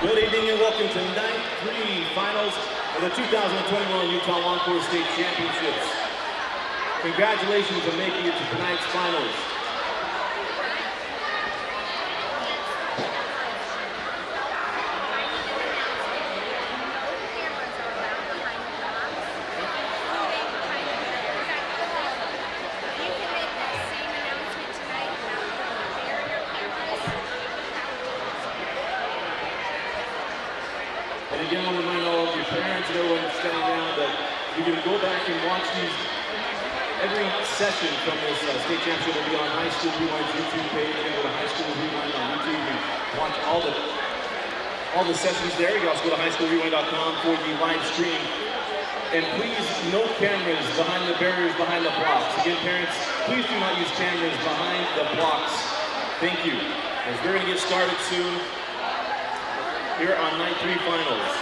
Good evening and welcome to night 3 finals of the 2021 Utah Long Course State Championships. Congratulations on making it to tonight's finals. And again, I want to remind all of your parents and everyone standing down that you can go back and watch these. Every session from this state championship will be on High School Rewind's YouTube page. You can go to High School Rewind on YouTube and watch all the sessions there. You can also go to highschoolrewind.com for the live stream. And please, no cameras behind the barriers, behind the blocks. Again, parents, please do not use cameras behind the blocks. Thank you. As we're going to get started soon here on night 3 finals.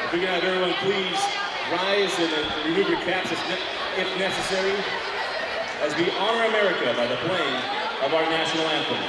If we can have everyone please rise and remove your caps if necessary as we honor America by the playing of our national anthem.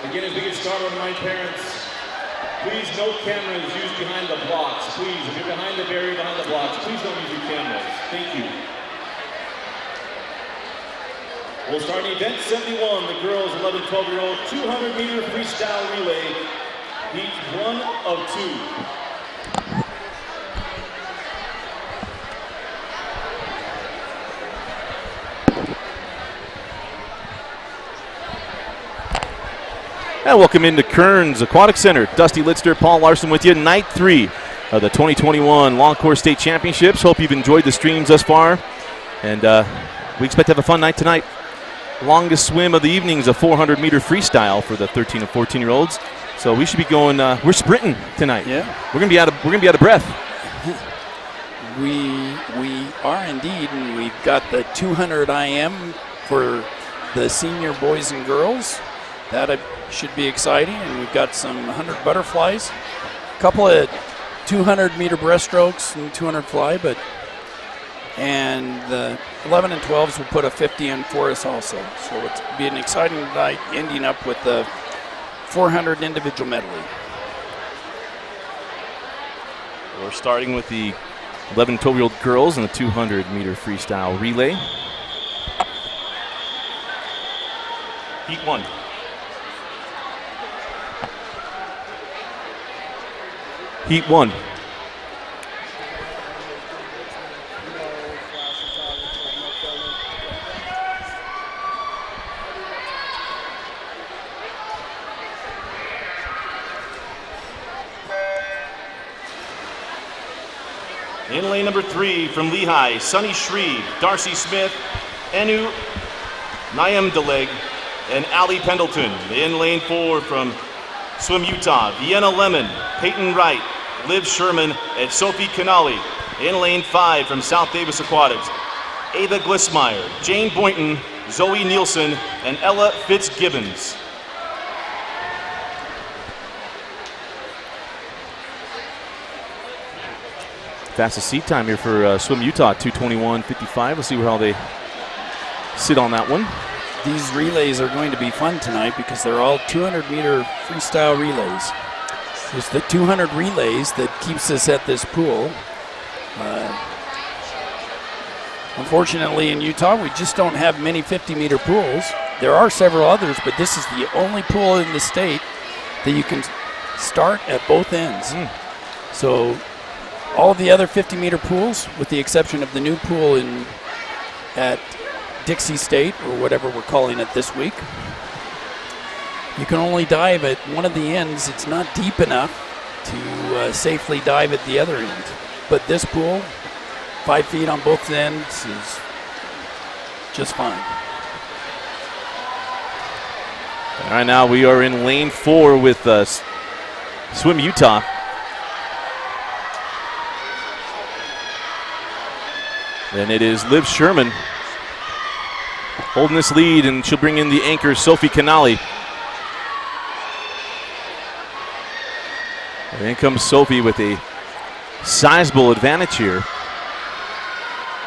Again, as we get started, my parents, please no cameras used behind the blocks. Please, if you're behind the barrier, behind the blocks, please don't use your cameras. Thank you. We'll start event 71, the girls 11, 12-year-old 200-meter freestyle relay, heat 1 of 2. And welcome into Kearns Aquatic Center. Dusty Litster, Paul Larson with you. Night 3 of the 2021 Long Course State Championships. Hope you've enjoyed the streams thus far. And we expect to have a fun night tonight. Longest swim of the evening is a 400-meter freestyle for the 13 and 14-year-olds. So we should be going. We're sprinting tonight. Yeah, we're gonna be out of breath. We are indeed, and we've got the 200 IM for the senior boys and girls. That should be exciting, and we've got some 100 butterflies, a couple of 200-meter breaststrokes and 200 fly, and the 11 and 12s will put a 50 in for us also. So it'll be an exciting night, ending up with the 400 individual medley. We're starting with the 11 and 12-year-old girls in the 200-meter freestyle relay. Heat 1. Heat 1. In lane number 3 from Lehigh, Sunny Shreve, Darcy Smith, Enu Nyamdaleg, and Allie Pendleton. In lane 4 from Swim Utah, Vienna Lemon, Peyton Wright, Liv Sherman, and Sophie Canali. In lane 5 from South Davis Aquatics, Ava Glissmeyer, Jane Boynton, Zoe Nielsen, and Ella Fitzgibbons. Fastest seat time here for Swim Utah, 2:21.55. We'll see how they sit on that one. These relays are going to be fun tonight because they're all 200-meter freestyle relays. It's the 200 relays that keeps us at this pool. Unfortunately, in Utah, we just don't have many 50-meter pools. There are several others, but this is the only pool in the state that you can start at both ends. So all of the other 50-meter pools, with the exception of the new pool at Dixie State, or whatever we're calling it this week, you can only dive at one of the ends. It's not deep enough to safely dive at the other end. But this pool, 5 feet on both ends, is just fine. All right, now we are in lane 4 with Swim Utah. And it is Liv Sherman holding this lead, and she'll bring in the anchor, Sophie Canali. And in comes Sophie with a sizable advantage here.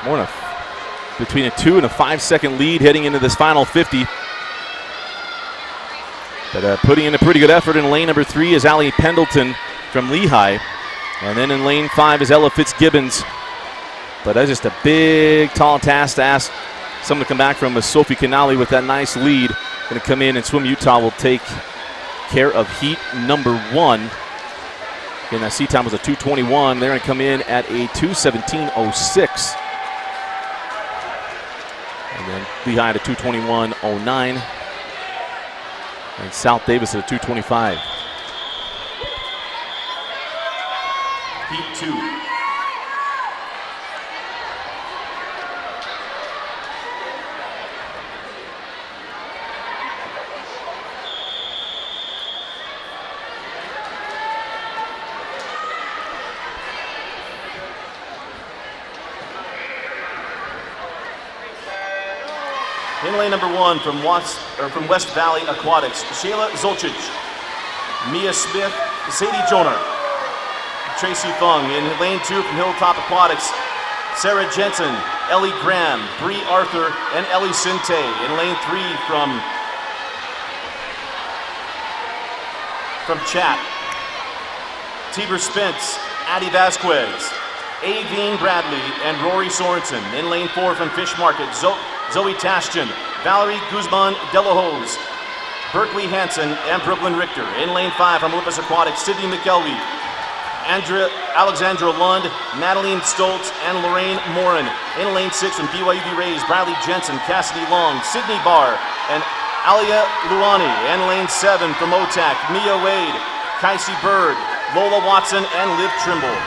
More than between a 2 and a 5 second lead heading into this final 50. But putting in a pretty good effort in lane number 3 is Allie Pendleton from Lehigh. And then in lane 5 is Ella Fitzgibbons. But that's just a big, tall task to ask someone to come back from, as Sophie Canali with that nice lead. Going to come in, and Swim Utah will take care of heat number 1. Again, that seat time was a 2:21. They're going to come in at a 2:17.06. And then Lehigh at a 2:21.09. And South Davis at a 2:25. Heat 2. In lane number 1 from West Valley Aquatics, Shayla Zolcic, Mia Smith, Sadie Joner, Tracy Fung. In lane 2 from Hilltop Aquatics, Sarah Jensen, Ellie Graham, Bree Arthur, and Ellie Sinte. In lane 3 from Chat, Tiber Spence, Addie Vasquez, Aveen Bradley, and Rory Sorensen. In lane 4 from Fish Market, Zoe Tashjian, Valerie Guzman Delahose, Berkeley Hansen, and Brooklyn Richter. In lane 5 from Olympus Aquatics, Sydney McKelvey, Alexandra Lund, Madeline Stoltz, and Lorraine Morin. In lane 6 from BYUV Rays, Bradley Jensen, Cassidy Long, Sydney Barr, and Alia Luani. In lane 7 from OTAC, Mia Wade, Kicey Bird, Lola Watson, and Liv Trimble.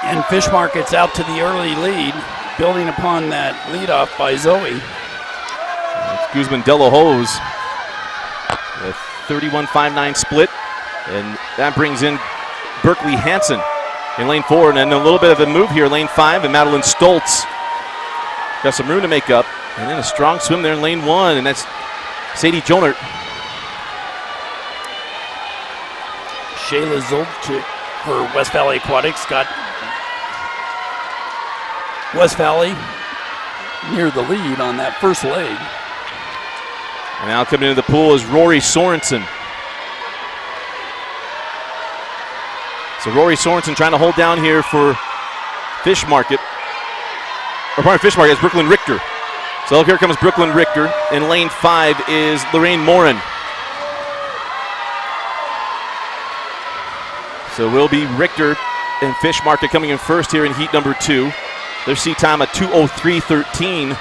And Fish Market's out to the early lead, building upon that leadoff by Zoe. It's Guzman Delahose, a 31.59 split, and that brings in Berkeley Hansen in lane 4, and then a little bit of a move here, lane 5, and Madeline Stoltz got some room to make up, and then a strong swim there in lane 1, and that's Sadie Jonert. Shayla Zolcic for West Valley Aquatics got West Valley near the lead on that first leg. And now coming into the pool is Rory Sorensen. So Rory Sorensen trying to hold down here for Fish Market. Or pardon, Fish Market is Brooklyn Richter. So here comes Brooklyn Richter. In lane 5 is Lorraine Morin. So will be Richter and Fish Market coming in first here in heat number 2. Their seat time at 2:03.13.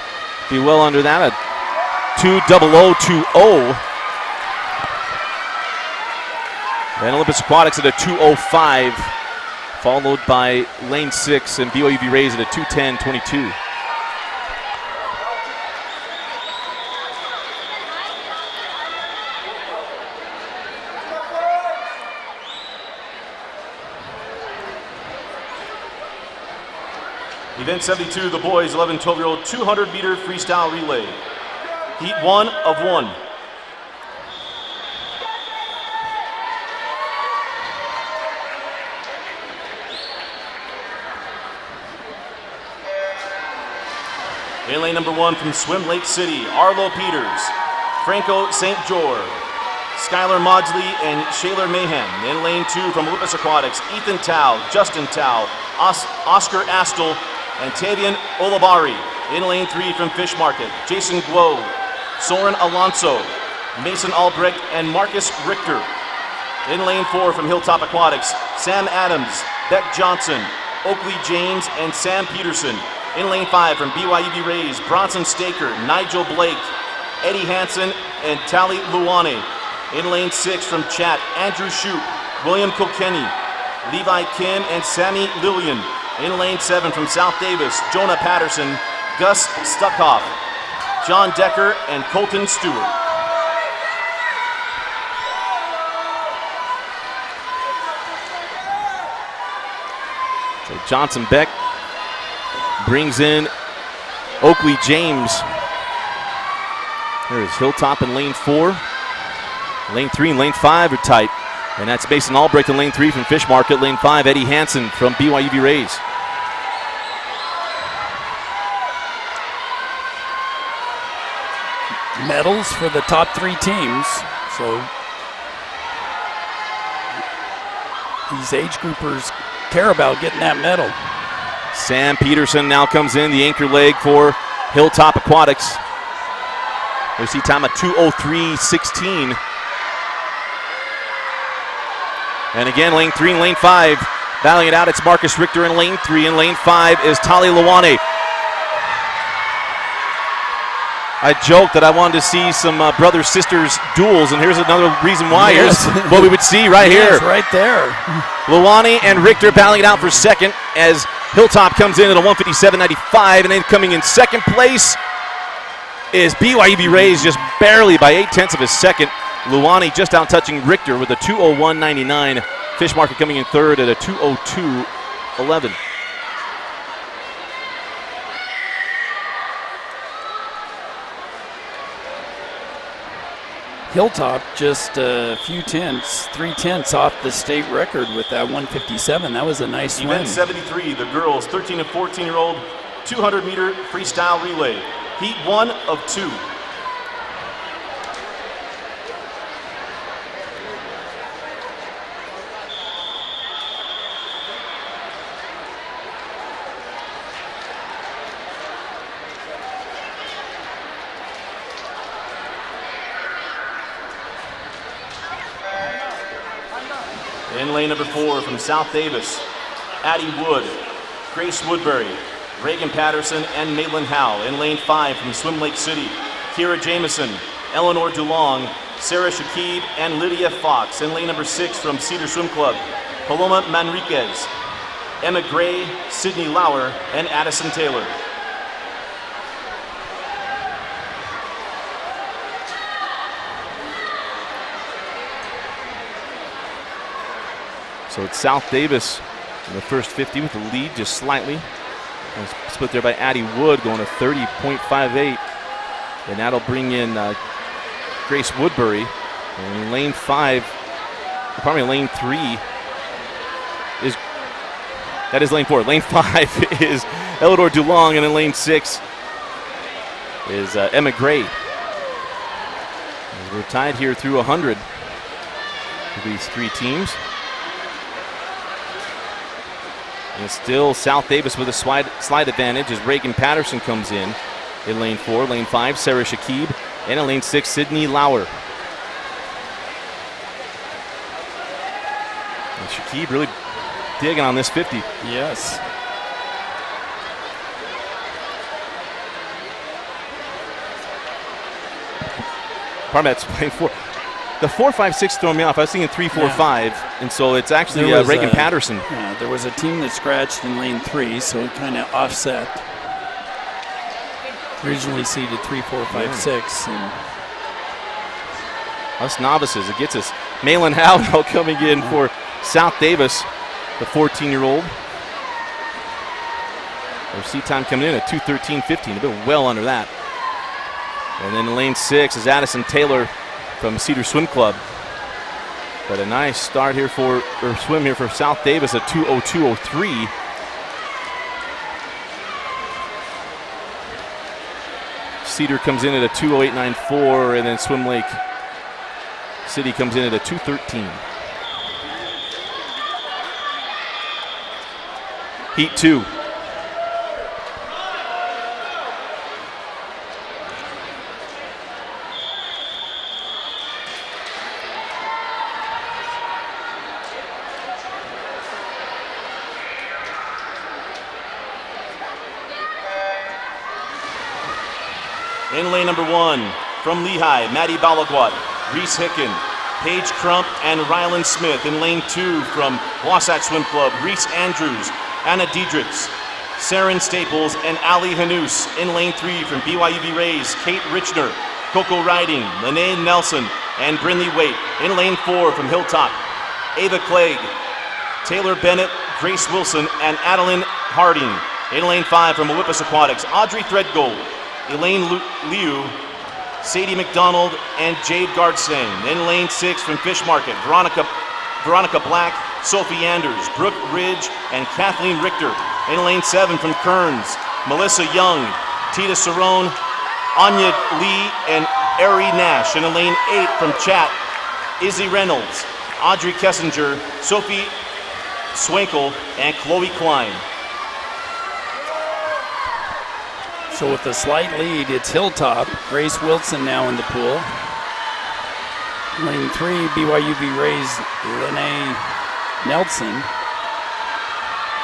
Be well under that, at 2:00.20. And Olympus Aquatics at a 2:05, followed by lane 6 and BYUV Rays at a 2:10.22. Event 72, the boys 11 and 12-year-old 200-meter freestyle relay. Heat 1 of 1. In lane number 1 from Swim Lake City, Arlo Peters, Franco St. George, Skylar Maudsley, and Shaylor Mayhem. In lane 2 from Olympus Aquatics, Ethan Tao, Justin Tao, Oscar Astle, and Tavian Olabari. In lane 3 from Fish Market, Jason Guo, Soren Alonso, Mason Albrecht, and Marcus Richter. In lane 4 from Hilltop Aquatics, Sam Adams, Beck Johnson, Oakley James, and Sam Peterson. In lane 5 from BYUB Rays, Bronson Staker, Nigel Blake, Eddie Hansen, and Tali Luane. In lane 6 from Chat, Andrew Shoup, William Kilkenny, Levi Kim, and Sammy Lillian. In lane 7 from South Davis, Jonah Patterson, Gus Stuckhoff, John Decker, and Colton Stewart. So Johnson Beck brings in Oakley James. There is Hilltop in lane 4. Lane 3 and lane 5 are tight. And that's Mason Albrecht in lane 3 from Fish Market. Lane 5, Eddie Hansen from BYUB Rays. Medals for the top 3 teams. So these age groupers care about getting that medal. Sam Peterson now comes in, the anchor leg for Hilltop Aquatics. There's seat time at 2:03:16. And again, lane 3 and lane 5 battling it out. It's Marcus Richter in lane 3. In lane 5 is Tali Luane. I joked that I wanted to see some brother-sisters duels, and here's another reason why. Yes. Here's what we would see right Yes, here. right there. Luane and Richter battling it out for second as Hilltop comes in at a 157.95, and then coming in second place is BYUB Rays just barely by 0.8 of a second. Luane just out touching Richter with a 2:01.99. Fish Market coming in third at a 2:02.11. Hilltop just a few tenths, 3/10 off the state record with that 157. That was a nice swim. Event 73, the girls 13 and 14-year-old 200-meter freestyle relay. Heat 1 of 2. In lane number 4 from South Davis, Addie Wood, Grace Woodbury, Reagan Patterson, and Maitland Howe. In lane 5 from Swim Lake City, Kira Jameson, Eleanor DeLong, Sarah Shakib, and Lydia Fox. In lane number 6 from Cedar Swim Club, Paloma Manriquez, Emma Gray, Sydney Lauer, and Addison Taylor. So it's South Davis in the first 50 with the lead just slightly. And split there by Addie Wood going to 30.58. And that'll bring in Grace Woodbury. And in lane 5, probably lane 3 is, that is lane 4. Lane 5 is Eleanor DeLong, and in lane 6 is Emma Gray. As we're tied here through 100 with these 3 teams. And it's still South Davis with a slide advantage as Reagan Patterson comes in lane 4. Lane 5, Sarah Shakib. And in lane 6, Sydney Lauer. And Shakib really digging on this 50. Yes. Pardon me, that's lane 4. The 4.56 threw me off. I was thinking 3.45, and so it's actually Reagan Patterson. Yeah, there was a team that scratched in lane 3, so it kind of offset. Originally seeded 3, 4, 5, 6. And us novices, it gets us. Malin Howe now coming in for South Davis, the 14-year-old. Their seat time coming in at 2:13.15, a bit well under that. And then in lane 6 is Addison Taylor from Cedar Swim Club. But a nice start here swim here for South Davis at 2:02.03. Cedar comes in at a 2:08.94, and then Swim Lake City comes in at a 2:13. Heat 2. In lane number 1, from Lehigh, Maddie Balagwat, Reese Hicken, Paige Crump, and Rylan Smith. In lane 2, from Wasatch Swim Club, Reese Andrews, Anna Diedrichs, Saren Staples, and Ali Hanous. In lane 3, from BYUB Rays, Kate Richner, Coco Riding, Lene Nelson, and Brinley Waite. In lane 4, from Hilltop, Ava Clegg, Taylor Bennett, Grace Wilson, and Adeline Harding. In lane 5, from Olympus Aquatics, Audrey Threadgold, Elaine Liu, Sadie McDonald, and Jade Gardsang. In lane 6 from Fish Market, Veronica Black, Sophie Anders, Brooke Ridge, and Kathleen Richter. In lane 7 from Kearns, Melissa Young, Tita Cerrone, Anya Lee, and Ari Nash. In lane 8 from Chat, Izzy Reynolds, Audrey Kessinger, Sophie Swankel, and Chloe Klein. So with a slight lead, it's Hilltop. Grace Wilson now in the pool. Lane 3, BYUB Rays, Lene Nelson.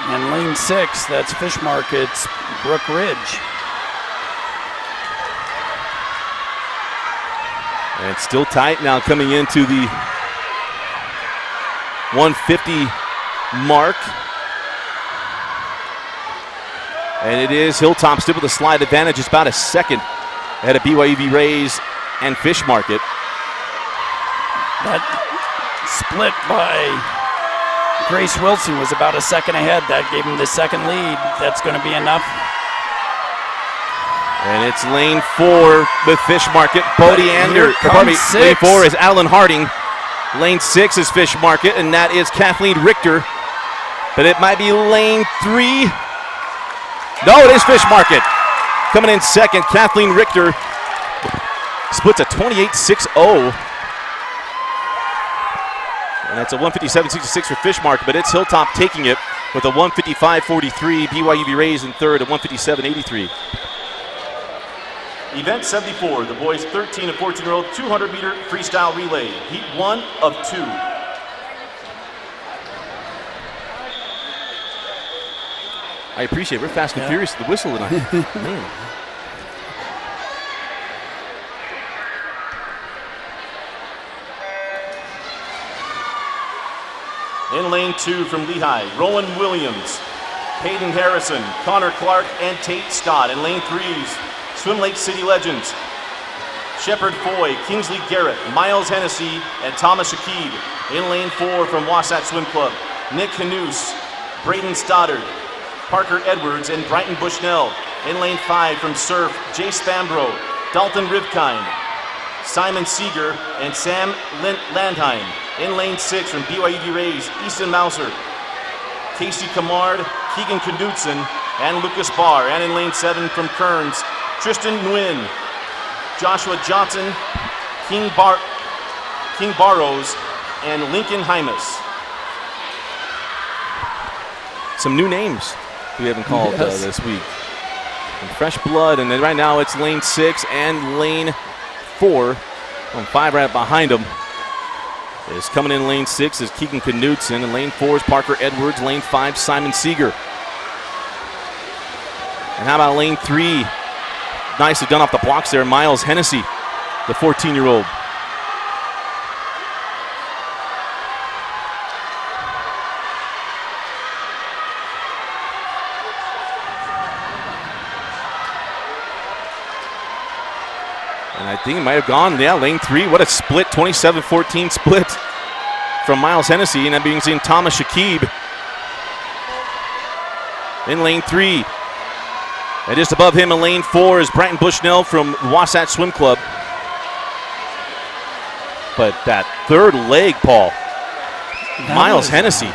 And lane 6, that's Fish Market's Brooke Ridge. And it's still tight now coming into the 150 mark. And it is Hilltop still with a slight advantage. It's about a second ahead of BYUB Rays and Fish Market. That split by Grace Wilson was about a second ahead. That gave him the second lead. That's going to be enough. And it's lane 4 with Fish Market. Bodie Ander. Lane 4 is Adeline Harding. Lane 6 is Fish Market, and that is Kathleen Richter. But it might be lane 3. No, it is Fish Market. Coming in second, Kathleen Richter splits a 28.60. And that's a 157.66 for Fish Market, but it's Hilltop taking it with a 155.43. BYUB Rays in third at 157.83. Event 74, the boys 13 and 14-year-old 200-meter freestyle relay. Heat 1 of 2. I appreciate it. We're fast and furious to the whistle tonight. Man. In lane 2 from Lehigh, Rowan Williams, Peyton Harrison, Connor Clark, and Tate Scott. In lane 3s, Swim Lake City legends, Shepard Foy, Kingsley Garrett, Miles Hennessy, and Thomas Shakib. In lane 4 from Wasatch Swim Club, Nick Hanous, Braden Stoddard, Parker Edwards, and Brighton Bushnell. In lane 5 from Surf, Jay Spambro, Dalton Rivkind, Simon Seeger, and Sam Landheim. In lane 6 from BYUB Rays, Easton Mauser, Casey Camard, Keegan Knudsen, and Lucas Barr. And in lane 7 from Kearns, Tristan Nguyen, Joshua Johnson, King Barrows, and Lincoln Hymas. Some new names we haven't called this week. And fresh blood, and then right now it's lane 6 and lane 4. 5 right behind them. Is coming in lane 6 is Keegan Knudsen, and lane 4 is Parker Edwards, lane 5 Simon Seeger. And how about lane 3? Nicely done off the blocks there, Miles Hennessy, the 14-year-old. And I think it might have gone, lane 3. What a split, 27-14 split from Miles Hennessy. And that being seen Thomas Shakib in lane 3. And just above him in lane 4 is Brighton Bushnell from Wasatch Swim Club. But that third leg, Paul, Miles Hennessy.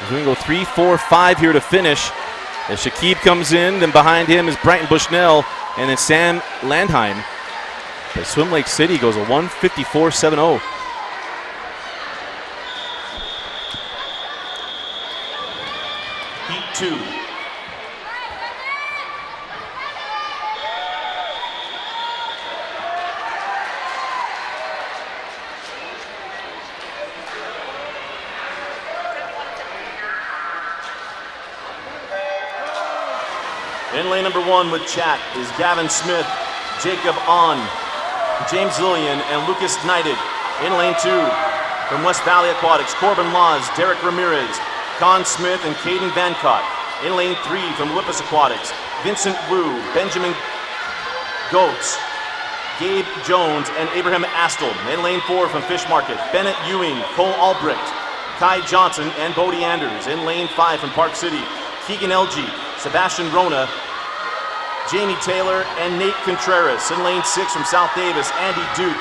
We're going to go 3, 4, 5 here to finish. As Shakib comes in, then behind him is Brighton Bushnell and then Sam Landheim. But Swim Lake City goes a 154.70. Heat 2. In lane number 1 with chat is Gavin Smith, Jacob On, James Lillian, and Lucas Knighted. In lane 2 from West Valley Aquatics, Corbin Laws, Derek Ramirez, Con Smith, and Caden Vancott. In lane 3 from Whippus Aquatics, Vincent Wu, Benjamin Goetz, Gabe Jones, and Abraham Astle. In lane 4 from Fish Market, Bennett Ewing, Cole Albrecht, Kai Johnson, and Bodie Anders. In lane 5 from Park City, Keegan Elgie, Sebastian Rona, Jamie Taylor, and Nate Contreras. In lane 6 from South Davis, Andy Duke,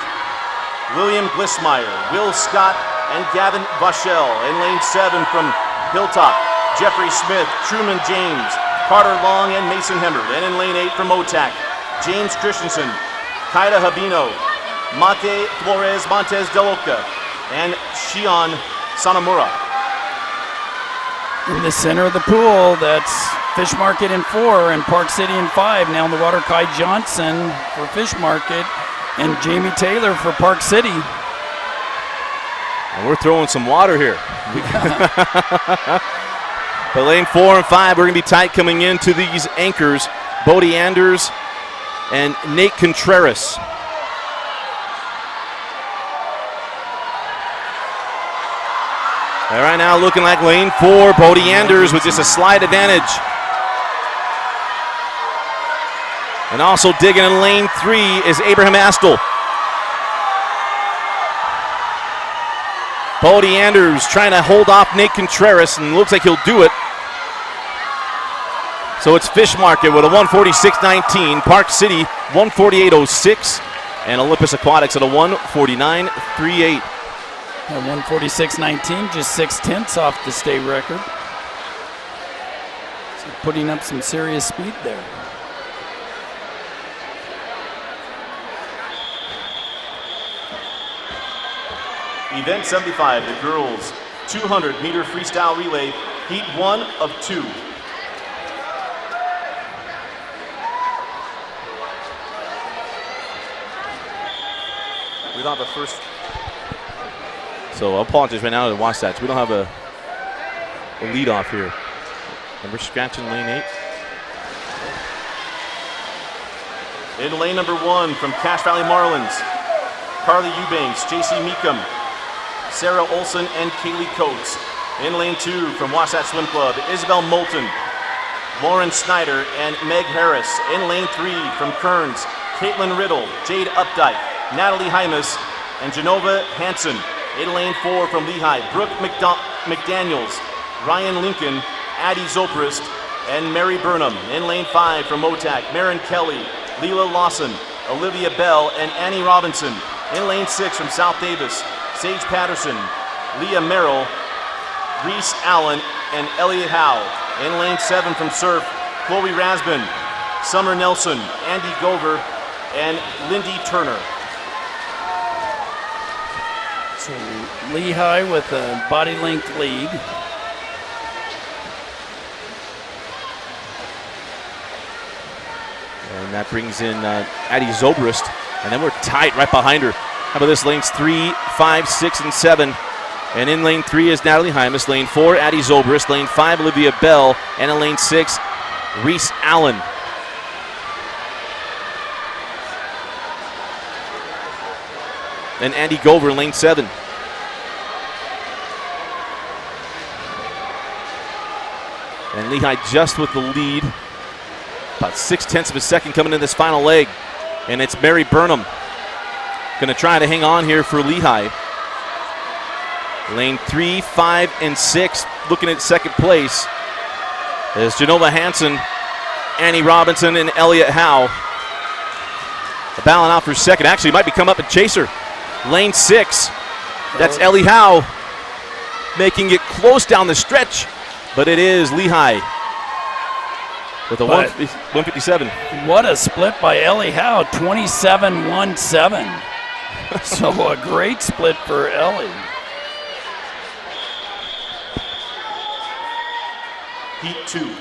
William Glissmeyer, Will Scott, and Gavin Vachel. In lane 7 from Hilltop, Jeffrey Smith, Truman James, Carter Long, and Mason Hemmerd. And in lane 8 from Motac, James Christensen, Kaida Habino, Mate Flores Montes de Oca, and Shion Sanamura. In the center of the pool, that's Fish Market in 4 and Park City in 5. Now in the water, Kai Johnson for Fish Market and Jamie Taylor for Park City. And we're throwing some water here. But lane 4 and 5, we're going to be tight coming into these anchors. Bodie Anders and Nate Contreras. All right, now looking like lane 4, Bodie Anders with just a slight advantage. And also digging in lane 3 is Abraham Astle. Bodie Anders trying to hold off Nate Contreras, and looks like he'll do it. So it's Fish Market with a 146.19, Park City 148.06, and Olympus Aquatics at a 149.38. At 146.19, just 0.6 off the state record. So putting up some serious speed there. Event 75, the girls 200 meter freestyle relay, heat 1 of 2. We don't have a first. So I apologize right now to watch that. We don't have a lead off here. And we're scratching lane 8. In lane number 1 from Cache Valley Marlins, Carly Eubanks, JC Meekum, Sarah Olson, and Kaylee Coates. In lane 2 from Wasatch Swim Club, Isabel Moulton, Lauren Snyder, and Meg Harris. In lane 3 from Kearns, Caitlin Riddle, Jade Updike, Natalie Hymas, and Genova Hansen. In lane 4 from Lehigh, Brooke McDaniels, Ryan Lincoln, Addie Zoprist, and Mary Burnham. In lane 5 from Motac, Marin Kelly, Leela Lawson, Olivia Bell, and Annie Robinson. In lane 6 from South Davis, Sage Patterson, Leah Merrill, Reese Allen, and Elliot Howe. In lane 7 from Surf, Chloe Rasbin, Summer Nelson, Andy Gover, and Lindy Turner. So Lehigh with a body length lead. And that brings in Addie Zobrist. And then we're tight right behind her. How about this? Lanes 3, 5, 6, and 7. And in lane 3 is Natalie Hymas. Lane 4, Addie Zobrist. Lane 5, Olivia Bell. And in lane 6, Reese Allen. And Andy Gover in lane 7. And Lehigh just with the lead. About 0.6 of a second coming in this final leg. And it's Mary Burnham. Going to try to hang on here for Lehigh. Lane 3, 5, and 6 looking at second place. Is Genova Hansen, Annie Robinson, and Elliot Howe. Battling out for second. Actually, might be come up and chase her. Lane 6. That's Ellie Howe making it close down the stretch. But it is Lehigh with a 157. What a split by Ellie Howe, 27-17. So a great split for Ellie. Heat 2.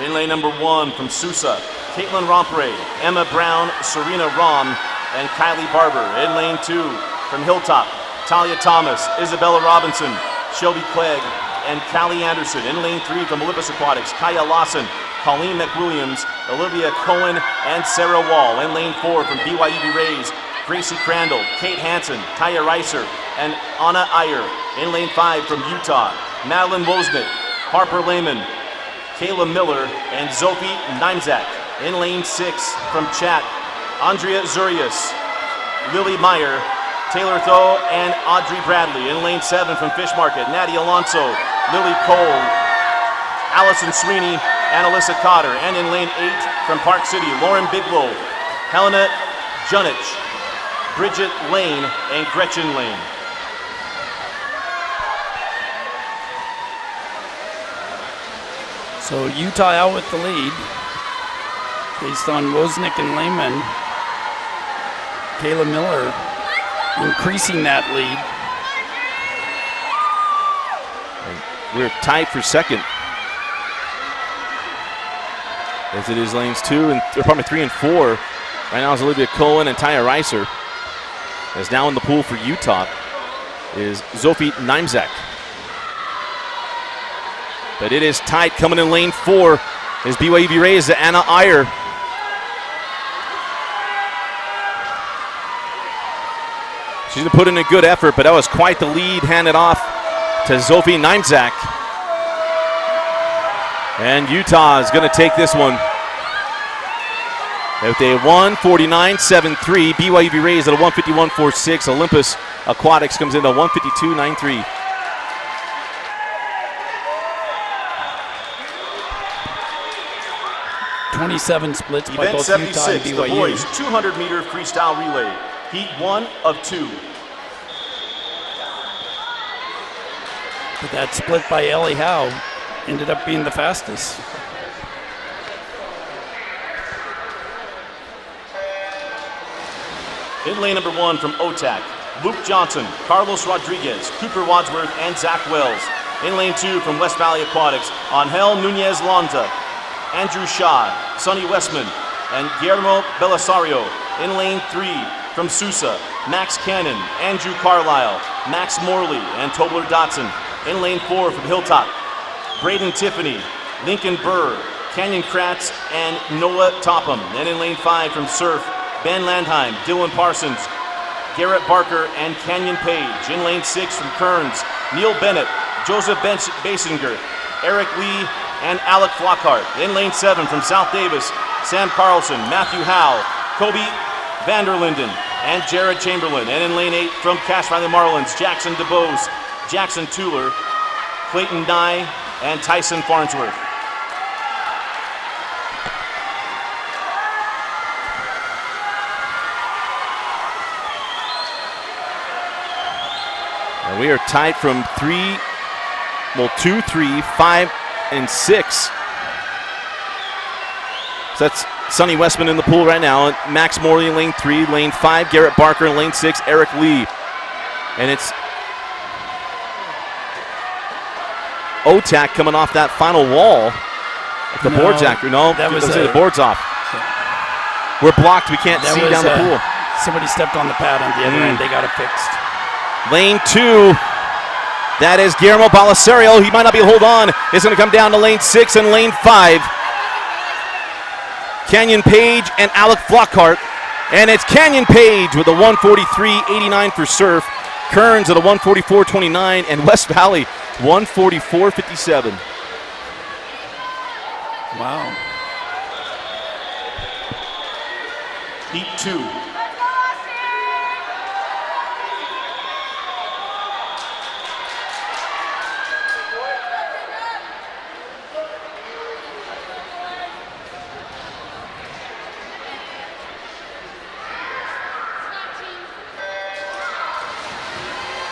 In lane number 1 from Sousa, Caitlin Rompre, Emma Brown, Serena Rom, and Kylie Barber. In lane 2 from Hilltop, Talia Thomas, Isabella Robinson, Shelby Clegg, and Callie Anderson. In lane 3 from Olympus Aquatics, Kaya Lawson, Colleen McWilliams, Olivia Cohen, and Sarah Wall. In lane 4 from BYU Rays, Gracie Crandall, Kate Hansen, Taya Reiser, and Anna Iyer. In lane 5 from Utah, Madeline Wozniak, Harper Lehman, Kayla Miller, and Sophie Nimzak. In lane 6 from Chat, Andrea Zurias, Lily Meyer, Taylor Tho, and Audrey Bradley. In lane 7 from Fish Market, Natty Alonso, Lily Cole, Allison Sweeney, and Alyssa Cotter. And in lane 8 from Park City, Lauren Biglow, Helena Junich, Bridget Lane, and Gretchen Lane. So Utah out with the lead based on Wozniak and Lehman. Kayla Miller increasing that lead. We're tied for second, as it is lanes 3 and 4. Right now is Olivia Cohen and Taya Reiser. As now in the pool for Utah is Sophie Nimzak. But it is tight coming in lane 4 is BYU Rays to Anna Iyer. She's going to put in a good effort, but that was quite the lead handed off to Sophie Nimzak. And Utah is going to take this one with a 149.73. BYU Rays at a 151.46. Olympus Aquatics comes in at 152.93. 27 splits by Event both 76, Utah and the BYU. boys 200 meter freestyle relay. Heat 1 of 2. But that split by Ellie Howe ended up being the fastest. In lane number 1 from OTAC, Luke Johnson, Carlos Rodriguez, Cooper Wadsworth, and Zach Wells. In lane 2 from West Valley Aquatics, Angel Nunez Lanza, Andrew Shaw, Sonny Westman, and Guillermo Belisario. In lane 3 from Sousa, Max Cannon, Andrew Carlisle, Max Morley, and Tobler Dotson. In lane 4 from Hilltop, Braden Tiffany, Lincoln Burr, Canyon Kratz, and Noah Topham. And in lane 5 from Surf, Ben Landheim, Dylan Parsons, Garrett Barker, and Canyon Page. In lane 6 from Kearns, Neil Bennett, Joseph Basinger, Eric Lee, and Alec Flockhart. In lane 7 from South Davis, Sam Carlson, Matthew Howe, Kobe Vanderlinden, and Jared Chamberlain. And in lane 8 from Cache Valley Marlins, Jackson DeBose, Jackson Tueller, Clayton Nye, and Tyson Farnsworth. And we are tied from 2, 3, 5, and 6. So that's Sonny Westman in the pool right now. Max Morley in lane 3, lane 5, Garrett Barker in lane 6, Eric Lee. And it's OTAC coming off that final wall. The board's active. No, the board's off. We're blocked. We can't see down the pool. Somebody stepped on the pad on the other end. They got it fixed. Lane 2. That is Guillermo Belisario. He might not be able to hold on. It's going to come down to lane 6 and lane 5. Canyon Page and Alec Flockhart. And it's Canyon Page with a 143.89 for Surf. Kearns at a 144.29 and West Valley 144.57. Wow. Heat 2.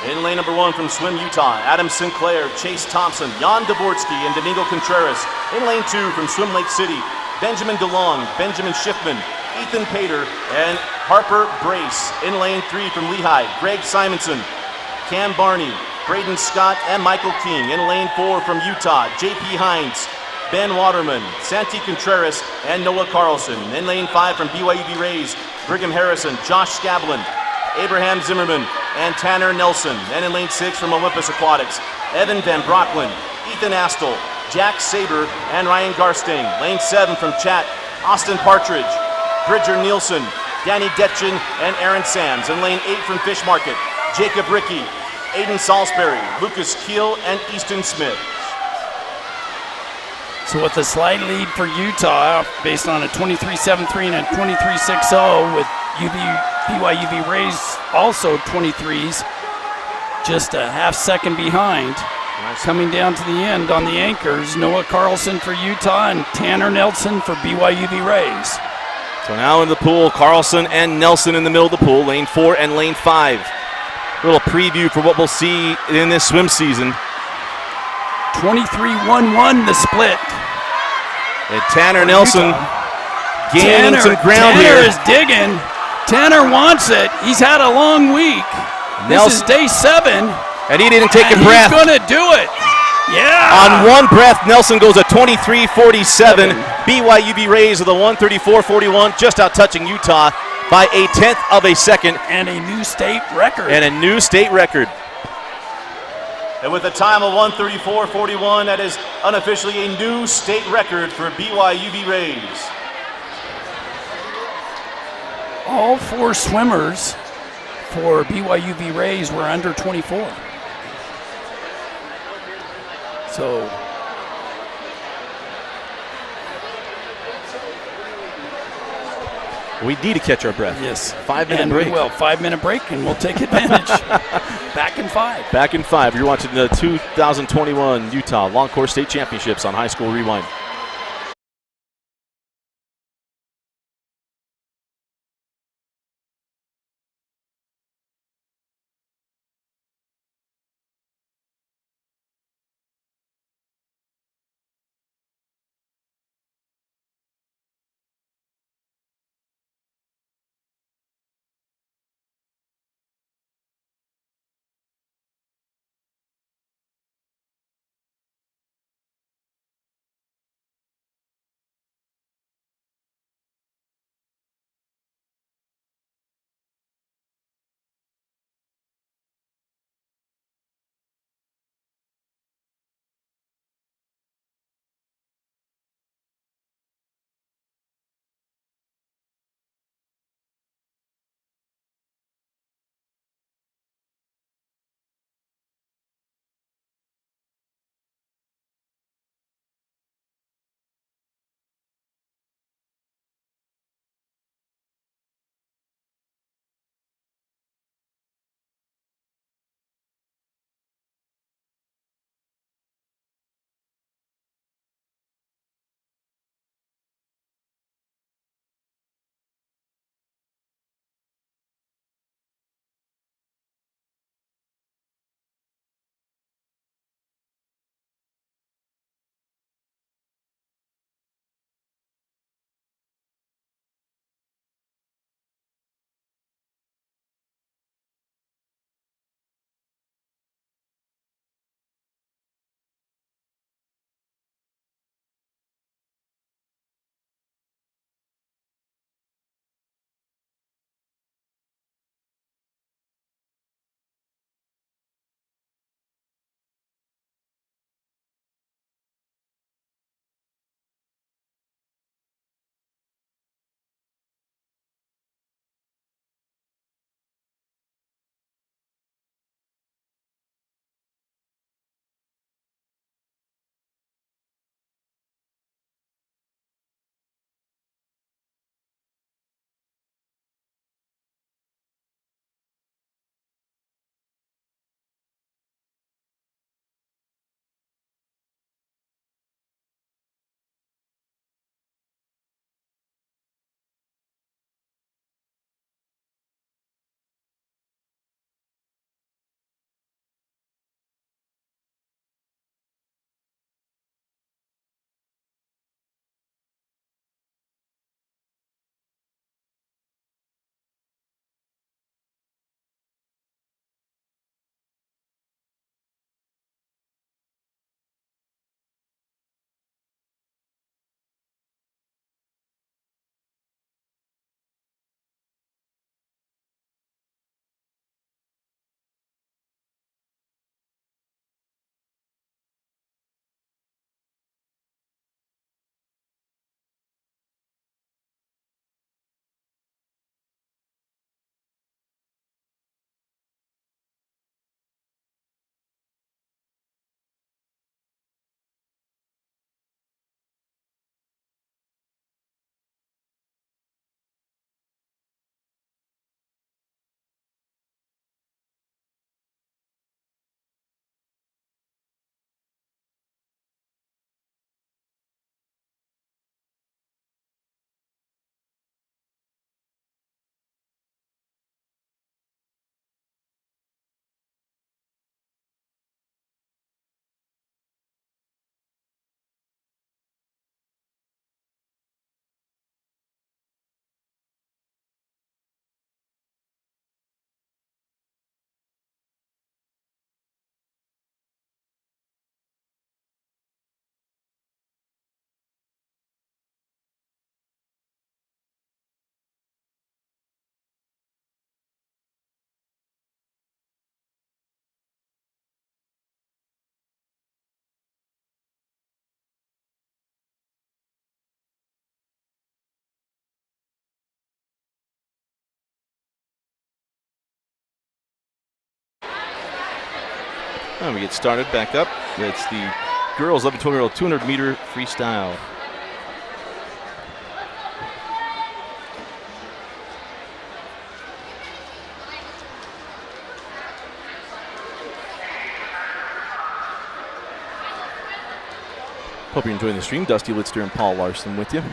In lane number 1 from Swim Utah, Adam Sinclair, Chase Thompson, Jan Dvorsky, and Domingo Contreras. In lane 2 from Swim Lake City, Benjamin DeLong, Benjamin Schiffman, Ethan Pater, and Harper Brace. In lane 3 from Lehigh, Greg Simonson, Cam Barney, Braden Scott, and Michael King. In lane 4 from Utah, JP Hines, Ben Waterman, Santi Contreras, and Noah Carlson. In lane 5 from BYUB Rays, Brigham Harrison, Josh Scavlin, Abraham Zimmerman, and Tanner Nelson. And in lane 6 from Olympus Aquatics, Evan Van Brocklin, Ethan Astle, Jack Saber, and Ryan Garstang. Lane 7 from Chat, Austin Partridge, Bridger Nielsen, Danny Detchen, and Aaron Sands. In lane 8 from Fish Market, Jacob Rickey, Aiden Salisbury, Lucas Keel, and Easton Smith. So with a slight lead for Utah based on a 23-7-3 and a 23-6-0 with BYUB Rays also 23s, just a half second behind. Coming down to the end on the anchors, Noah Carlson for Utah and Tanner Nelson for BYUB Rays. So now in the pool, Carlson and Nelson in the middle of the pool, lane 4 and lane 5. A little preview for what we'll see in this swim season. 23-1-1 the split. And Tanner Nelson gaining some ground Tanner here. is digging. Tanner wants it. He's had a long week. This is day 7. And he didn't take a breath. He's going to do it. Yeah. On one breath, Nelson goes a 23-47. BYUB Rays with a 134-41, just out touching Utah by a 1/10 of a second. And a new state record. And with a time of 134.41, that is unofficially a new state record for BYUB Rays. All 4 swimmers for BYUB Rays were under 24. So we need to catch our breath. yes, 5-minute break. We will 5-minute break, and we'll take advantage. Back in 5. Back in 5. You're watching the 2021 Utah Long Course State Championships on High School Rewind. And we get started back up. It's the girls 11 12-year-old 200 meter freestyle. Hope you're enjoying the stream. Dusty Litster and Paul Larson with you.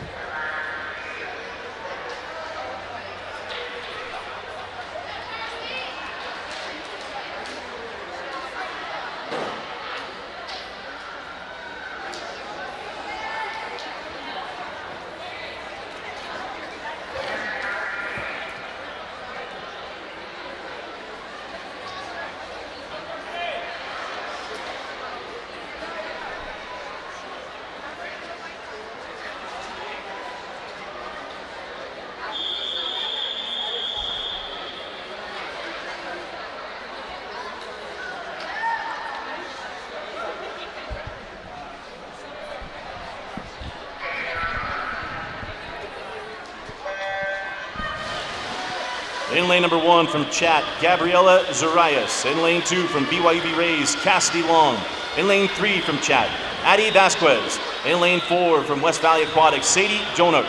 In lane number 1 from Chat, Gabriela Zarias. In lane 2 from BYUB Rays, Cassidy Long. In lane 3 from Chat, Addie Vasquez. In lane 4 from West Valley Aquatics, Sadie Jonah.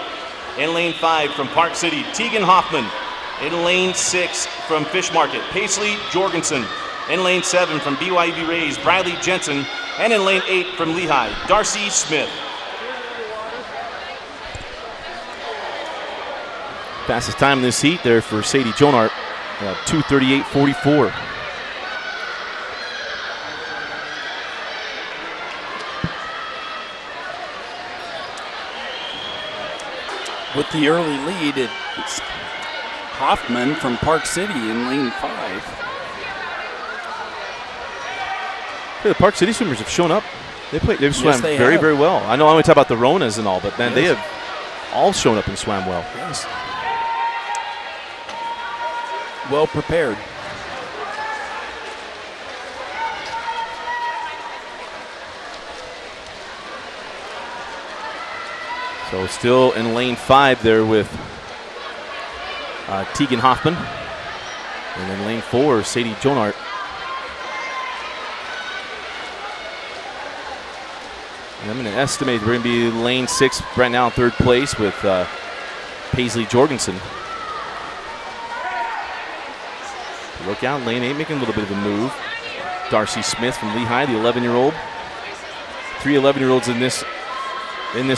In lane 5 from Park City, Tegan Hoffman. In lane 6 from Fish Market, Paisley Jorgensen. In lane 7 from BYUB Rays, Bradley Jensen. And in lane 8 from Lehigh, Darcy Smith. Fastest time in this heat there for Sadie Jonart, 2:38.44. With the early lead, it's Hoffman from Park City in lane 5. The Park City swimmers have shown up. They've swam they very, have. very well. I know I only talk about the Ronas and all, but then they Yes. have all shown up and swam well. Yes. Well prepared. So still in lane 5 there with Tegan Hoffman. And in lane 4, Sadie Jonart. And I'm going to estimate we're going to be lane 6 right now in 3rd place with Paisley Jorgensen. Look out, lane 8 making a little bit of a move. Darcy Smith from Lehigh, the 11-year-old. 3 11-year-olds in this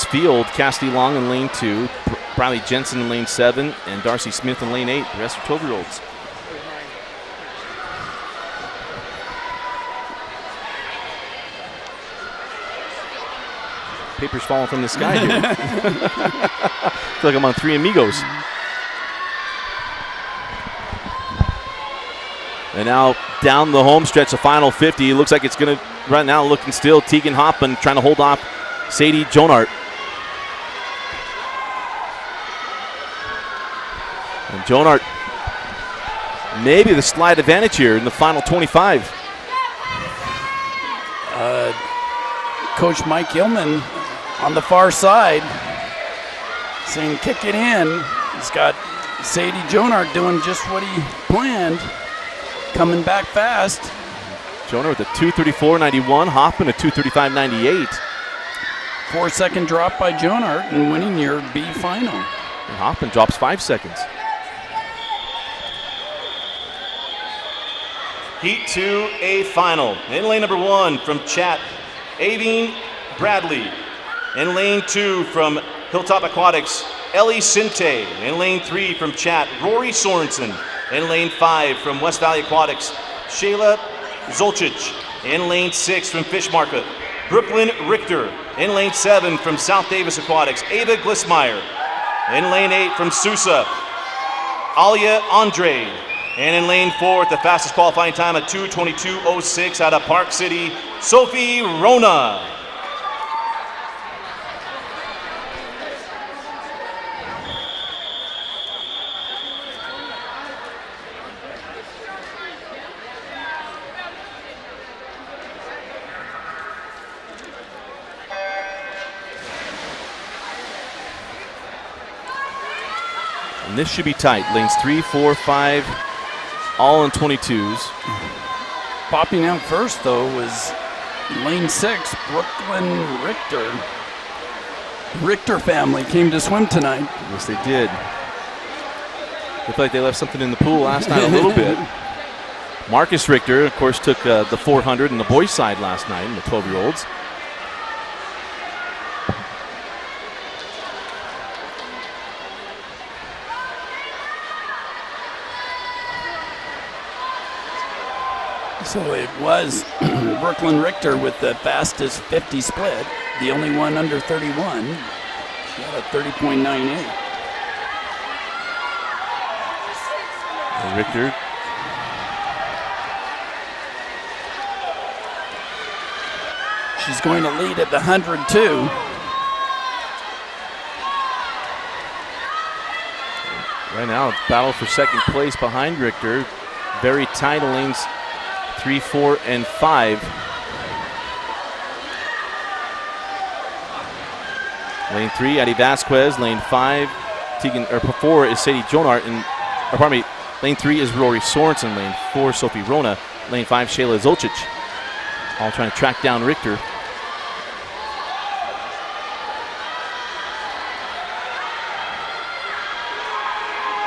field. Cassidy Long in lane 2, Bradley Jensen in lane 7, and Darcy Smith in lane 8. The rest are 12-year-olds. Paper's falling from the sky here. I feel like I'm on Three Amigos. And now down the home stretch, the final 50. It looks like it's going to, right now looking still, Tegan Hoffman trying to hold off Sadie Jonart. And Jonart, maybe the slight advantage here in the final 25. Coach Mike Gilman on the far side saying kick it in. He's got Sadie Jonart doing just what he planned. Coming back fast. Jonart with a 2:34.91, Hoffman a 2:35.98. 4-second drop by Jonart and winning your B final. And Hoffman drops 5 seconds. Heat 2A final. In lane number 1 from Chat, Aveen Bradley. In lane 2 from Hilltop Aquatics, Ellie Sinte. In lane 3 from Chat, Rory Sorensen. In lane 5 from West Valley Aquatics, Shayla Zolcic. In lane 6 from Fish Market, Brooklyn Richter. In lane 7 from South Davis Aquatics, Ava Glissmeyer. In lane 8 from Sousa, Alia Andre. And in lane 4 at the fastest qualifying time at 2:22.06 out of Park City, Sophie Rona. And this should be tight. Lanes 3, 4, 5, all in 22s. Popping out first, though, was lane 6, Brooklyn Richter. Richter family came to swim tonight. Yes, they did. Looked like they left something in the pool last night a little bit. Marcus Richter, of course, took the 400 in the boys' side last night in the 12-year-olds. So it was Brooklyn Richter with the fastest 50 split, the only one under 31. She had a 30.98. Richter. She's going to lead at the 100 too. Right now, battle for second place behind Richter. Very tight lanes 3, 4, and 5. Lane 3, Addie Vasquez. Lane 5, 4 is Sadie Jonart. Lane 3 is Rory Sorensen. Lane 4, Sophie Rona. Lane 5, Shayla Zolcic. All trying to track down Richter.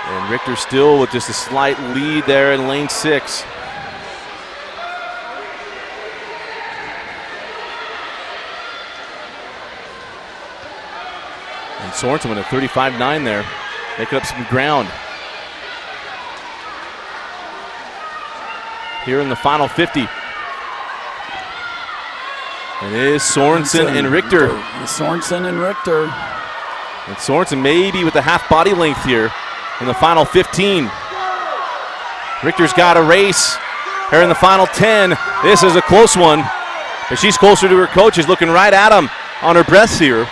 And Richter still with just a slight lead there in lane 6. And Sorensen with a 35.9 there, making up some ground. Here in the final 50. It is Sorensen and Richter. Sorensen and Richter. And Sorensen maybe with a half body length here in the final 15. Richter's got a race here in the final 10. This is a close one, but she's closer to her coach. She's looking right at him on her breasts here.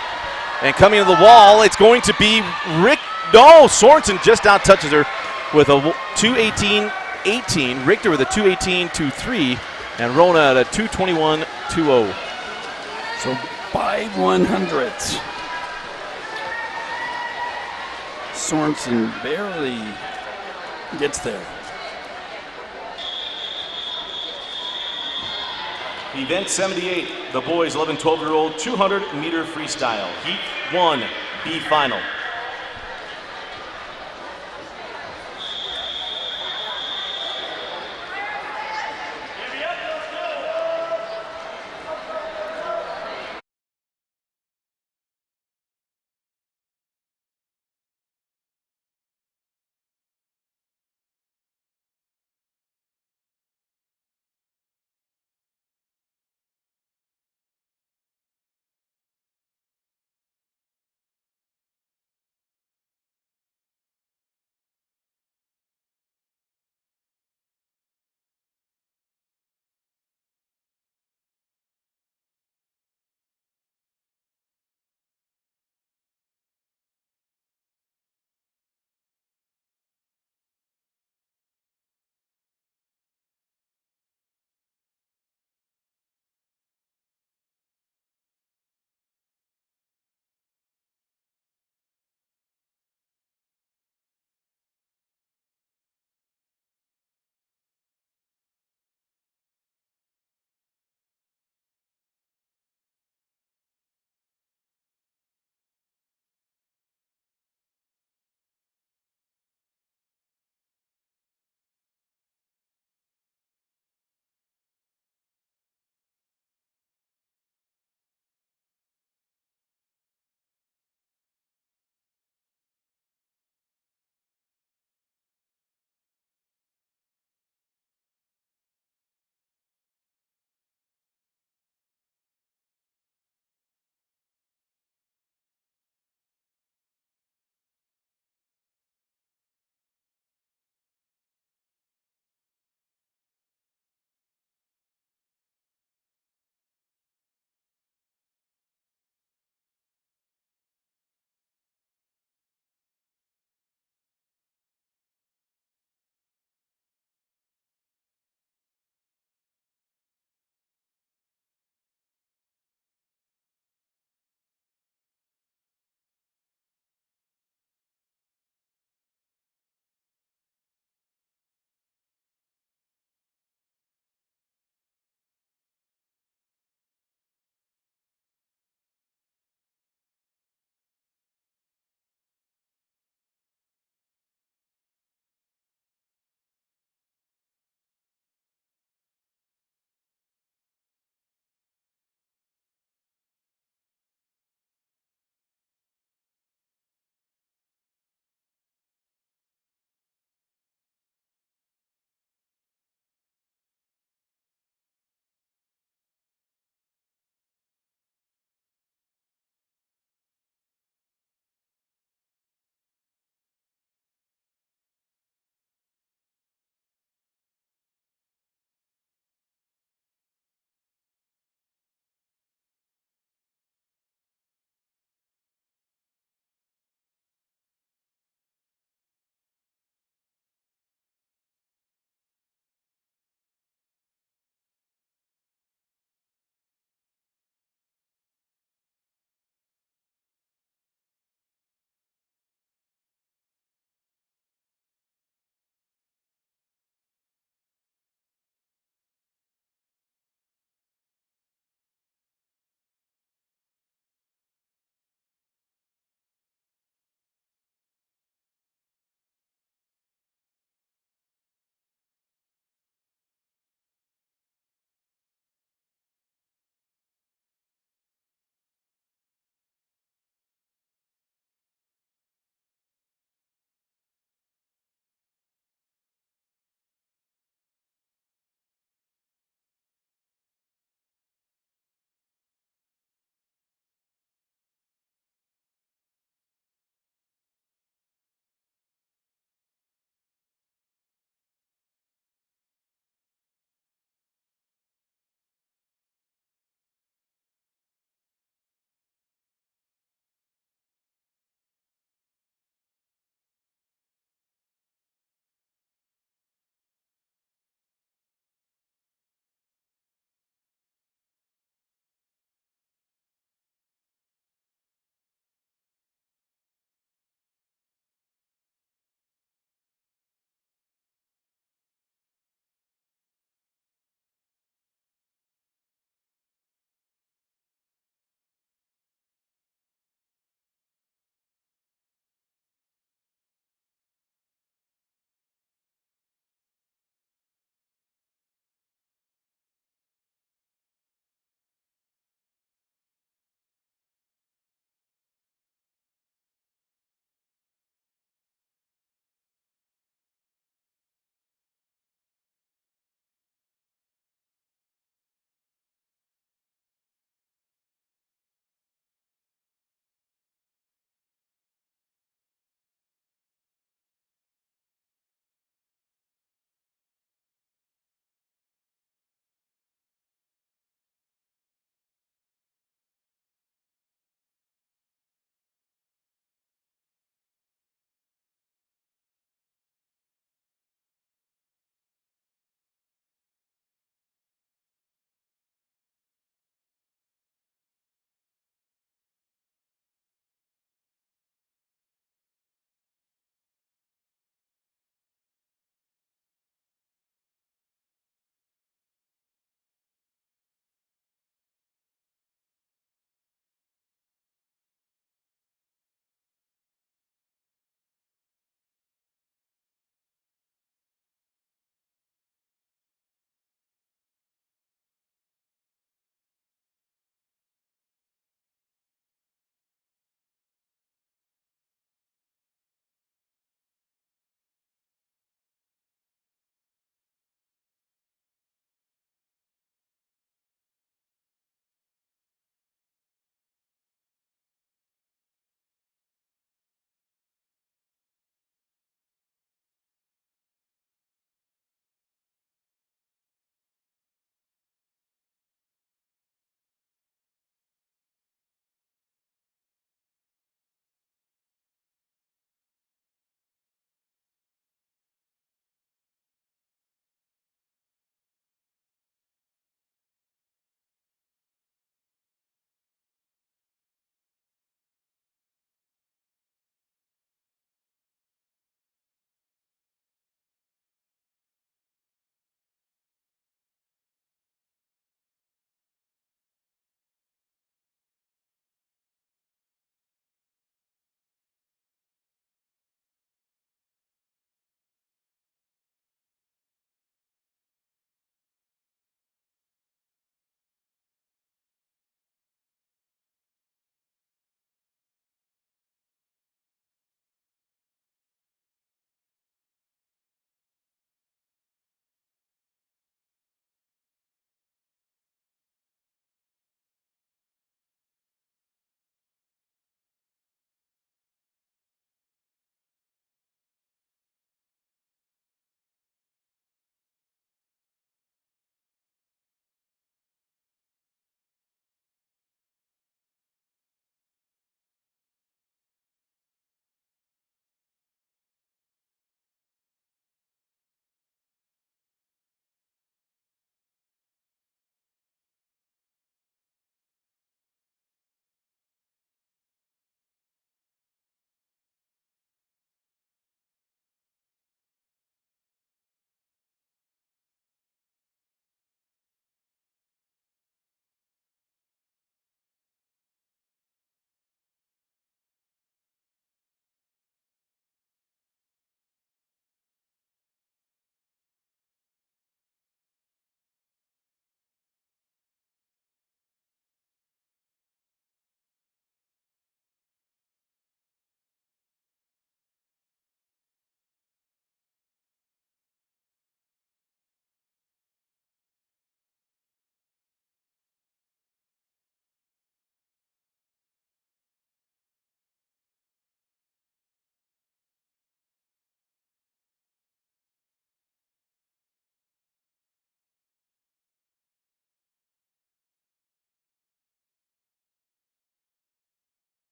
And coming to the wall, it's going to be Sorensen just out touches her with a 2:18.18. Richter with a 2:18.23, and Rona at a 2:21.20. So 5 100ths. Sorensen barely gets there. Event 78, the boys 11-12-year-old 200 meter freestyle. Heat 1, B final.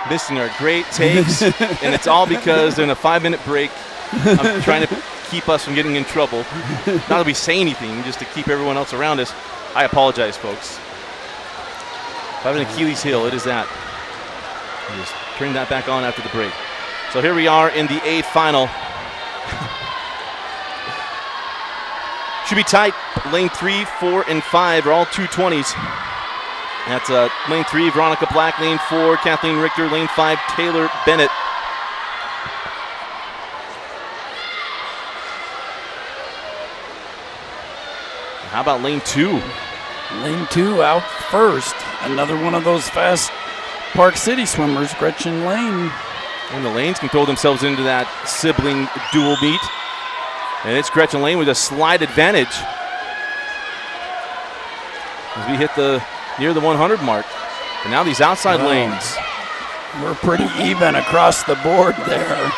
missing our great takes, and it's all because in a 5-minute break, I'm trying to keep us from getting in trouble. Not that we say anything, just to keep everyone else around us. I apologize, folks. 5-minute Achilles heel, it is that. Just turn that back on after the break. So here we are in the A final. Should be tight. Lane 3, 4, and 5 are all 220s. That's lane 3, Veronica Black. Lane 4, Kathleen Richter. Lane 5, Taylor Bennett. How about lane 2? Lane 2 out first. Another one of those fast Park City swimmers, Gretchen Lane. And the lanes can throw themselves into that sibling dual meet. And it's Gretchen Lane with a slight advantage as we hit near the 100 mark. And now these outside lanes. We're pretty even across the board there.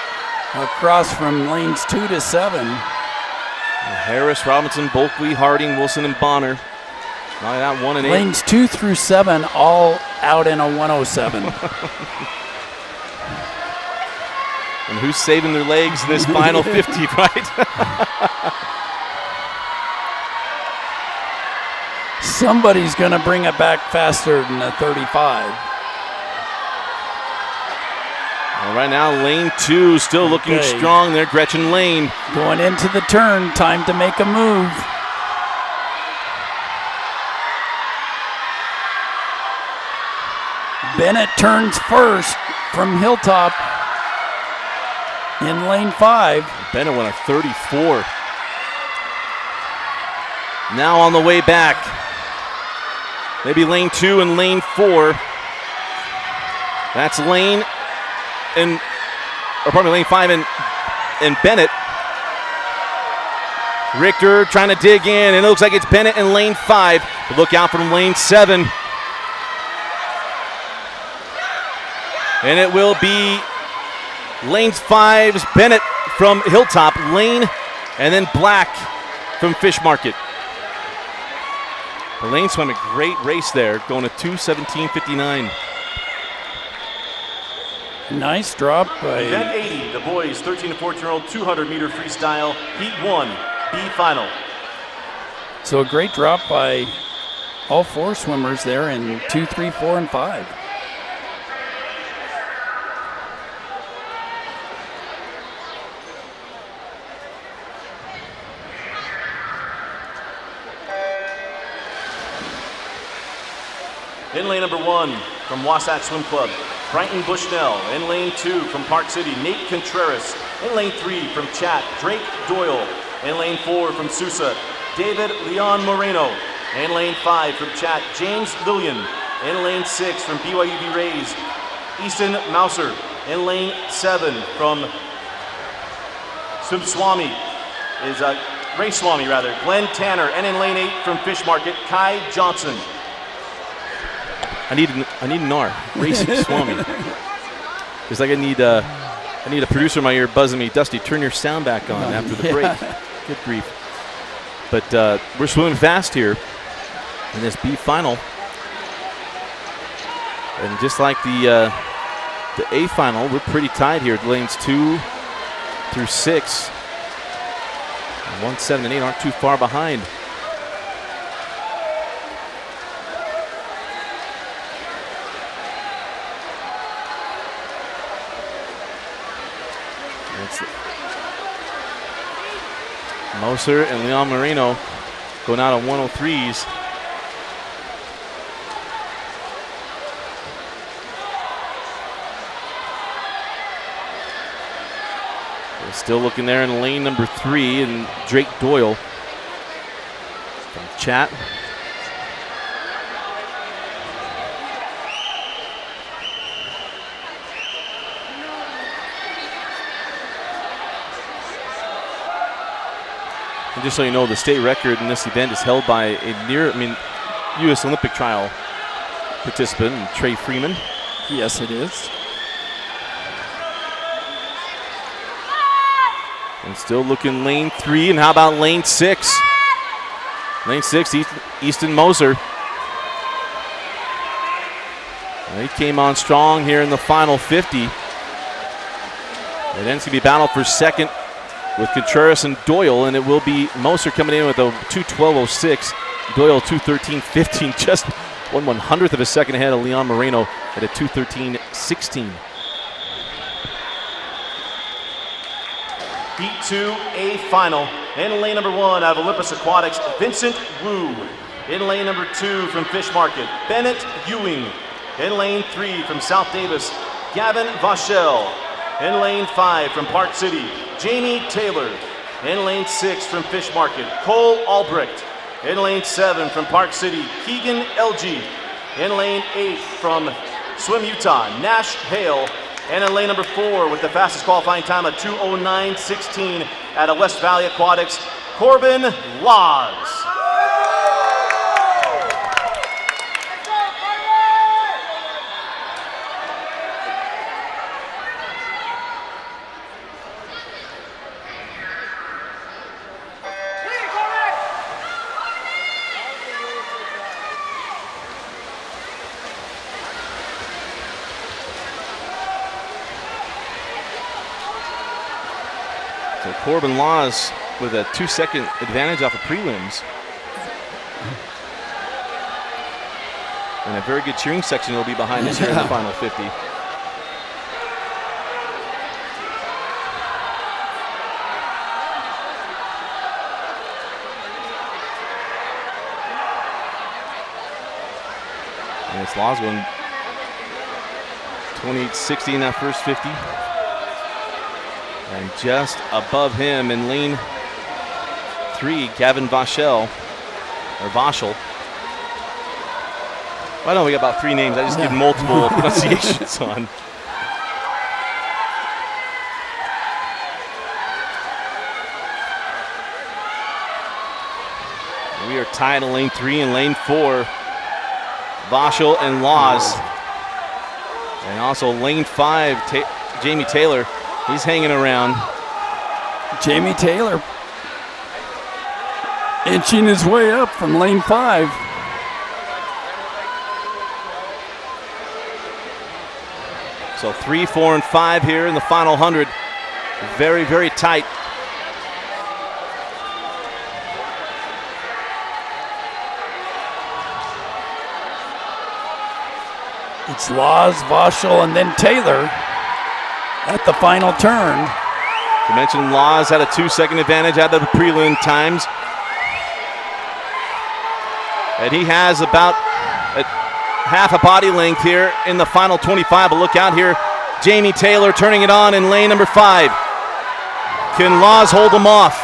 Across from lanes 2 to 7. Harris, Robinson, Bulkley, Harding, Wilson, and Bonner. Not that 1 and 8. Lanes 2 through 7 all out in a 107. And who's saving their legs in this final 50, right? Somebody's going to bring it back faster than a 35. Well, right now, lane 2 still looking strong there. Gretchen Lane. Going into the turn, time to make a move. Bennett turns first from Hilltop in lane 5. Bennett went a 34. Now on the way back. Maybe lane 2 and lane 4. That's lane and, or pardon me, lane 5 and Bennett. Richter trying to dig in, and it looks like it's Bennett in lane 5. But look out from lane 7. And it will be lane 5's Bennett from Hilltop, Lane, and then Black from Fish Market. The Lane swam a great race there, going to 2:17:59. Nice drop by Event 80, the boys 13 to 14-year-old 200 meter freestyle, Heat 1, B final. So a great drop by all 4 swimmers there in 2, 3, 4, and 5. In lane number 1 from Wasatch Swim Club, Brighton Bushnell. In lane 2 from Park City, Nate Contreras. In lane 3 from Chat, Drake Doyle. In lane 4 from Sousa, David Leon Moreno. In lane 5 from Chat, James Lillian. In lane 6 from BYUB Rays, Easton Mouser. In lane 7 from Swami is Ray Swami rather, Glenn Tanner. And in lane 8 from Fish Market, Kai Johnson. I need an R. Racing Swami. It's like I need a producer in my ear buzzing me. Dusty, turn your sound back on after the break. Good grief. But we're swimming fast here in this B final. And just like the A final, we're pretty tight here. Lanes 2 through 6. 1, 7, and 8 aren't too far behind. Moser and Leon Moreno going out on 103s. They're still looking there in lane number 3, and Drake Doyle from Chat. And just so you know, the state record in this event is held by U.S. Olympic trial participant, Trey Freeman. Yes, it is. And still looking lane 3, and how about lane 6? Lane 6, Easton Moser. He came on strong here in the final 50. And then it's going to be battle for second with Contreras and Doyle, and it will be Moser coming in with a 2:12.06. Doyle 2:13.15, just 1/100th of a second ahead of Leon Moreno at a 2:13.16. Heat 2A final. In lane number 1 out of Olympus Aquatics, Vincent Wu. In lane number 2 from Fish Market, Bennett Ewing. In lane 3 from South Davis, Gavin Vachel. In lane 5 from Park City, Jamie Taylor. In lane 6 from Fish Market, Cole Albrecht. In lane 7 from Park City, Keegan LG. In lane 8 from Swim Utah, Nash Hale. And in lane number 4 with the fastest qualifying time of 2:09.16 out of West Valley Aquatics, Corbin Laws. So Corbin Laws with a 2-second advantage off of prelims. And a very good cheering section will be behind us here in the final 50. And it's Laws going 28.60 in that first 50. And just above him in lane 3, Gavin Vachel, or Vachel. I know we got about 3 names. I just give multiple pronunciations on. We are tied in lane 3 and lane 4. Vachel and Laws. And also lane 5, Jamie Taylor. He's hanging around. Jamie Taylor inching his way up from lane 5. So 3, 4, and 5 here in the final 100. Very, very tight. It's Laws, Vachel, and then Taylor at the final turn. You mentioned Laws had a 2-second advantage out of the prelim times. And he has about half a body length here in the final 25. But look out here, Jamie Taylor turning it on in lane number 5. Can Laws hold him off?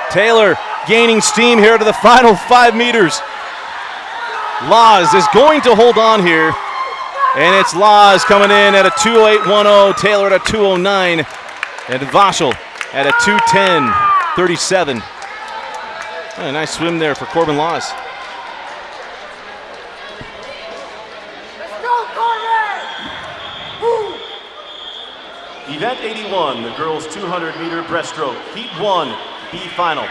Taylor gaining steam here to the final 5 meters. Laws is going to hold on here. And it's Laws coming in at a 2:08.10, Taylor at a 2:09, and Vachel at a 2:10.37. A nice swim there for Corbin Laws. Let's go, Corbin! Event 81, the girls 200-meter breaststroke, Heat 1, B final.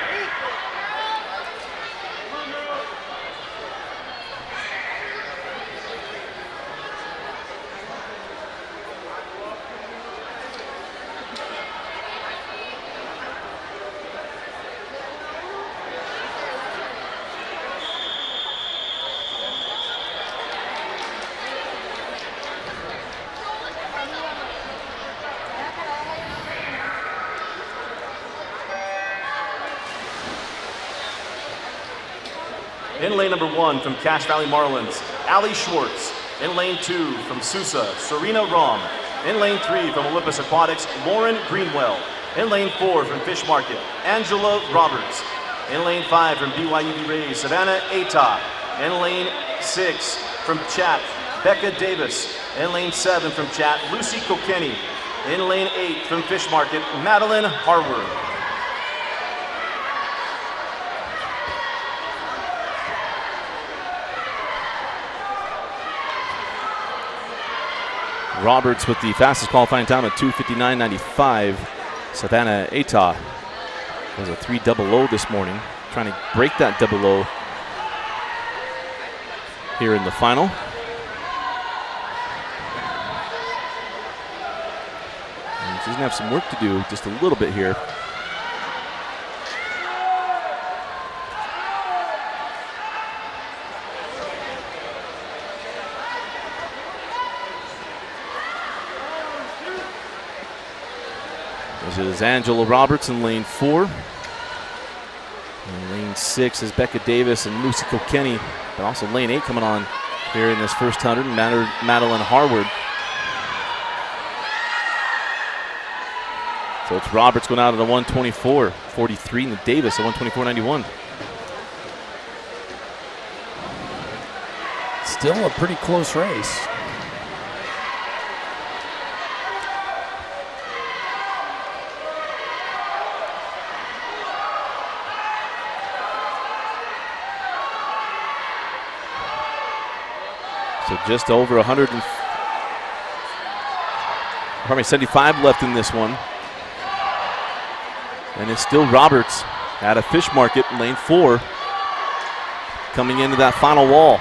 In lane number 1 from Cache Valley Marlins, Ali Schwartz. In lane 2 from Sousa, Serena Rom. In lane 3 from Olympus Aquatics, Lauren Greenwell. In lane 4 from Fish Market, Angela Roberts. In lane 5 from BYUB Rays, Savannah Atah. In lane 6 from Chat, Becca Davis. In lane 7 from Chat, Lucy Kokeni. In lane 8 from Fish Market, Madeline Harward. Roberts with the fastest qualifying time at 2:59.95. Savannah Atah was a 3:00 this morning, trying to break that 00 here in the final. She's going to have some work to do just a little bit here. This is Angela Roberts in lane 4. In lane 6 is Becca Davis and Lucy Kilkenny. But also lane 8 coming on here in this first 100, Madeline Harward. So it's Roberts going out at a 124.43 and Davis at 124.91. Still a pretty close race. So just over 75 left in this one. And it's still Roberts at a Fish Market, lane 4, coming into that final wall.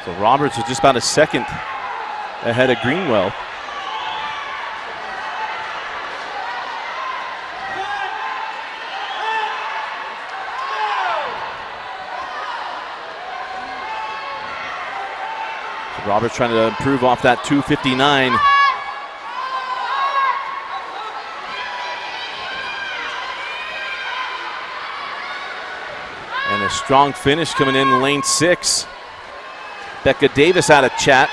So Roberts is just about a second ahead of Greenwell. Roberts trying to improve off that 2:59. And a strong finish coming in lane 6. Becca Davis out of Chat.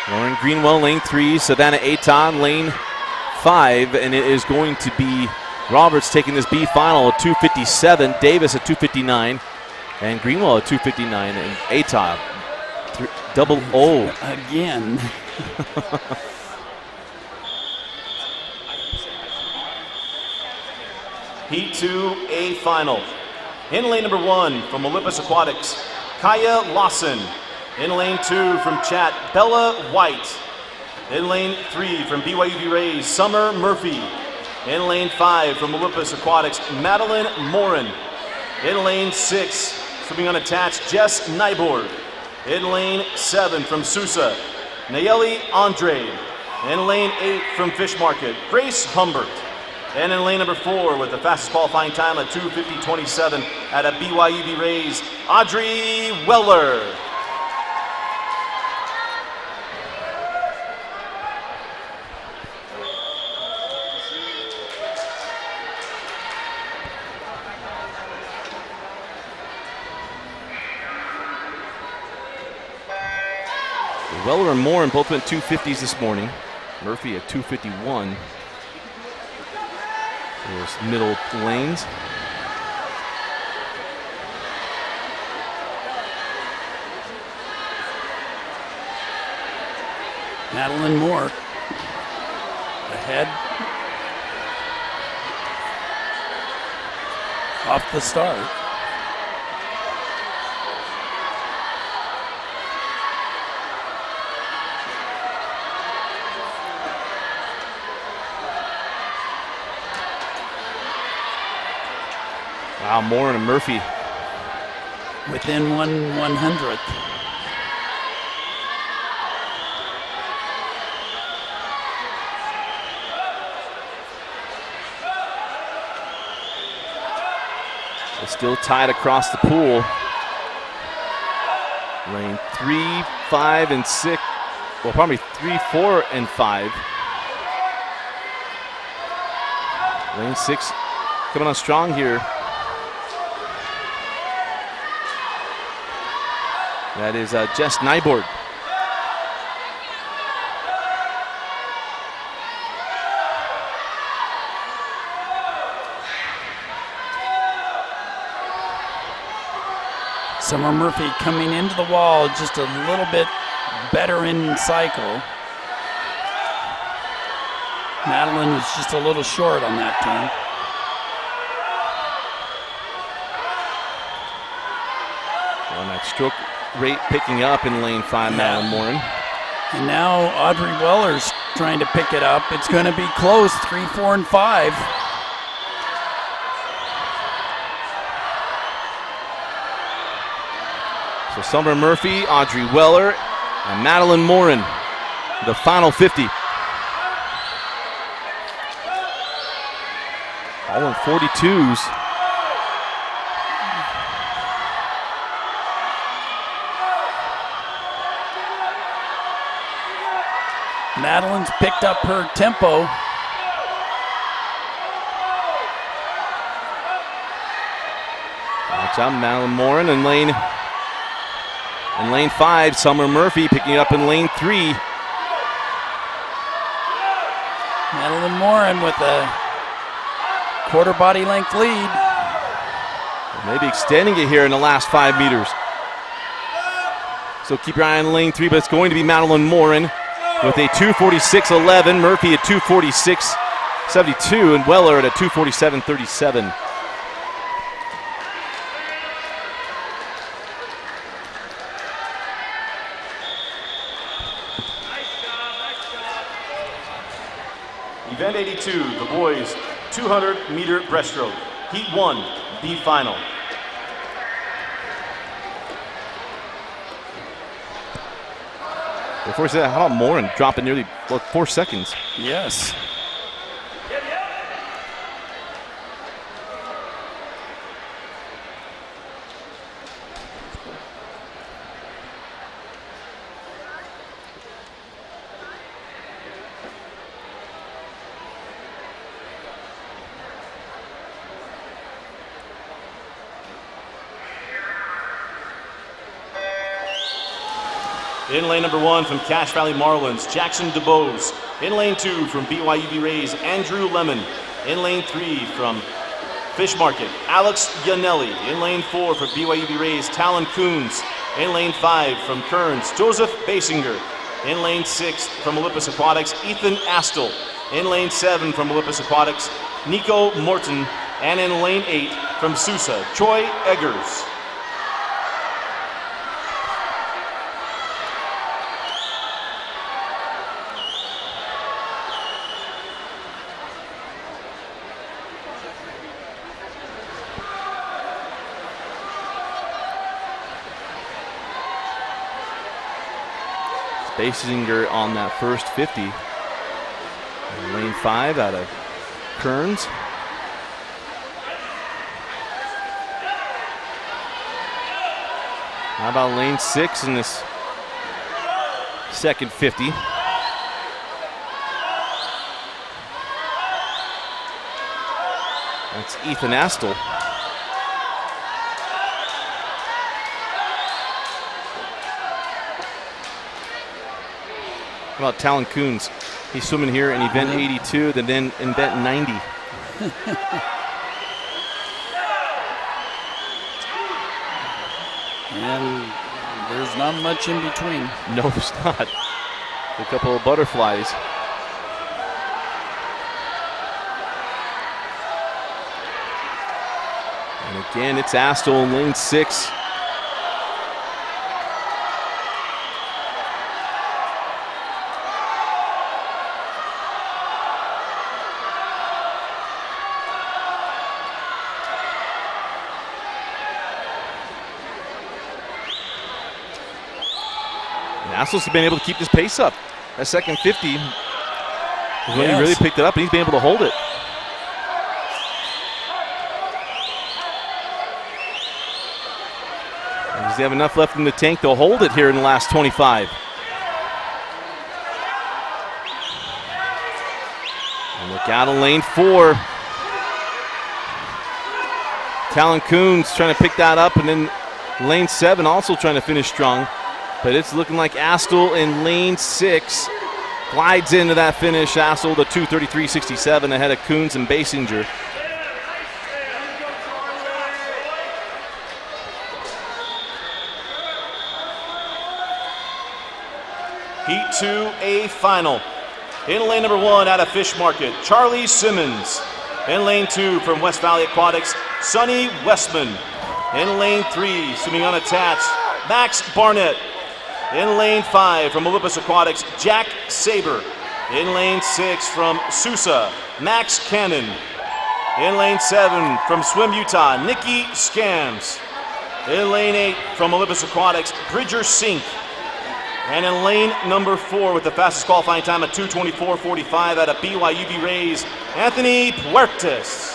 Lauren Greenwell, lane 3. Savannah Aton, lane 5. And it is going to be Roberts taking this B final at 2:57. Davis at 2:59. And Greenwell at 2:59. And Aton. Double O. Again. Heat 2A final. In lane number 1 from Olympus Aquatics, Kaya Lawson. In lane 2 from Chat, Bella White. In lane 3 from BYUV Rays, Summer Murphy. In lane 5 from Olympus Aquatics, Madeline Morin. In lane 6, swimming unattached, Jess Nyborg. In lane 7 from Sousa, Nayeli Andre. In lane 8 from Fish Market, Grace Humbert. And in lane number 4 with the fastest qualifying time at 2:50.27 at a BYUV Rays, Audrey Weller. Weller and Morin both went 250s this morning. Murphy at 251. Those middle lanes. Madeline Moore ahead. Off the start. Wow, Morin and Murphy. Within 1/100th. They're still tied across the pool. Lane 3, 5, and 6. Well, probably 3, 4, and 5. Lane 6 coming on strong here. That is Jess Nyborg. Summer Murphy coming into the wall just a little bit better in cycle. Madeline was just a little short on that turn. On that stroke rate picking up in lane 5 now, Morin. And now Audrey Weller's trying to pick it up. It's going to be close, 3, 4, and 5. So Summer Murphy, Audrey Weller, and Madeline Morin, the final 50. All in 42s. Madeline's picked up her tempo. Watch out, Madeline Morin in lane 5. Summer Murphy picking it up in lane 3. Madeline Morin with a quarter body length lead. Maybe extending it here in the last 5 meters. So keep your eye on lane 3, but it's going to be Madeline Morin with a 2:46.11. Murphy at 2:46.72, and Weller at a 2:47.37. Event 82, the boys 200-meter breaststroke. Heat 1, B final. Before we say that, how about Morin dropping nearly 4 seconds? Yes. In lane number 1 from Cache Valley Marlins, Jackson DeBose. In lane 2 from BYUB Rays, Andrew Lemon. In lane 3 from Fish Market, Alex Yanelli. In lane 4 for BYUB Rays, Talon Kearns. In lane 5 from Kearns, Joseph Basinger. In lane 6 from Olympus Aquatics, Ethan Astle. In lane 7 from Olympus Aquatics, Nico Morton. And in lane 8 from Sousa, Troy Eggers. Basinger on that first 50. In lane 5 out of Kearns. How about lane 6 in this second 50? That's Ethan Astle. How about Talon Kearns? He's swimming here in event 82, then in event 90. And there's not much in between. No, there's not. A couple of butterflies. And again, it's Astle in lane 6. Astle's been able to keep this pace up. That second 50 is when he really picked it up, and he's been able to hold it. Does he have enough left in the tank to hold it here in the last 25? And look out in lane 4. Talon Kearns trying to pick that up, and then lane 7 also trying to finish strong. But it's looking like Astle in lane 6 glides into that finish. Astle the 2:33.67 ahead of Kearns and Basinger. Heat 2A final. In lane number 1 out of Fish Market, Charlie Simmons. In lane 2 from West Valley Aquatics, Sonny Westman. In lane 3, swimming unattached, Max Barnett. In lane 5 from Olympus Aquatics, Jack Saber. In lane 6 from Sousa, Max Cannon. In lane 7 from Swim Utah, Nikki Scams. In lane 8 from Olympus Aquatics, Bridger Sink. And in lane number 4 with the fastest qualifying time at 2:24.45 out of BYUB Rays, Anthony Puertas.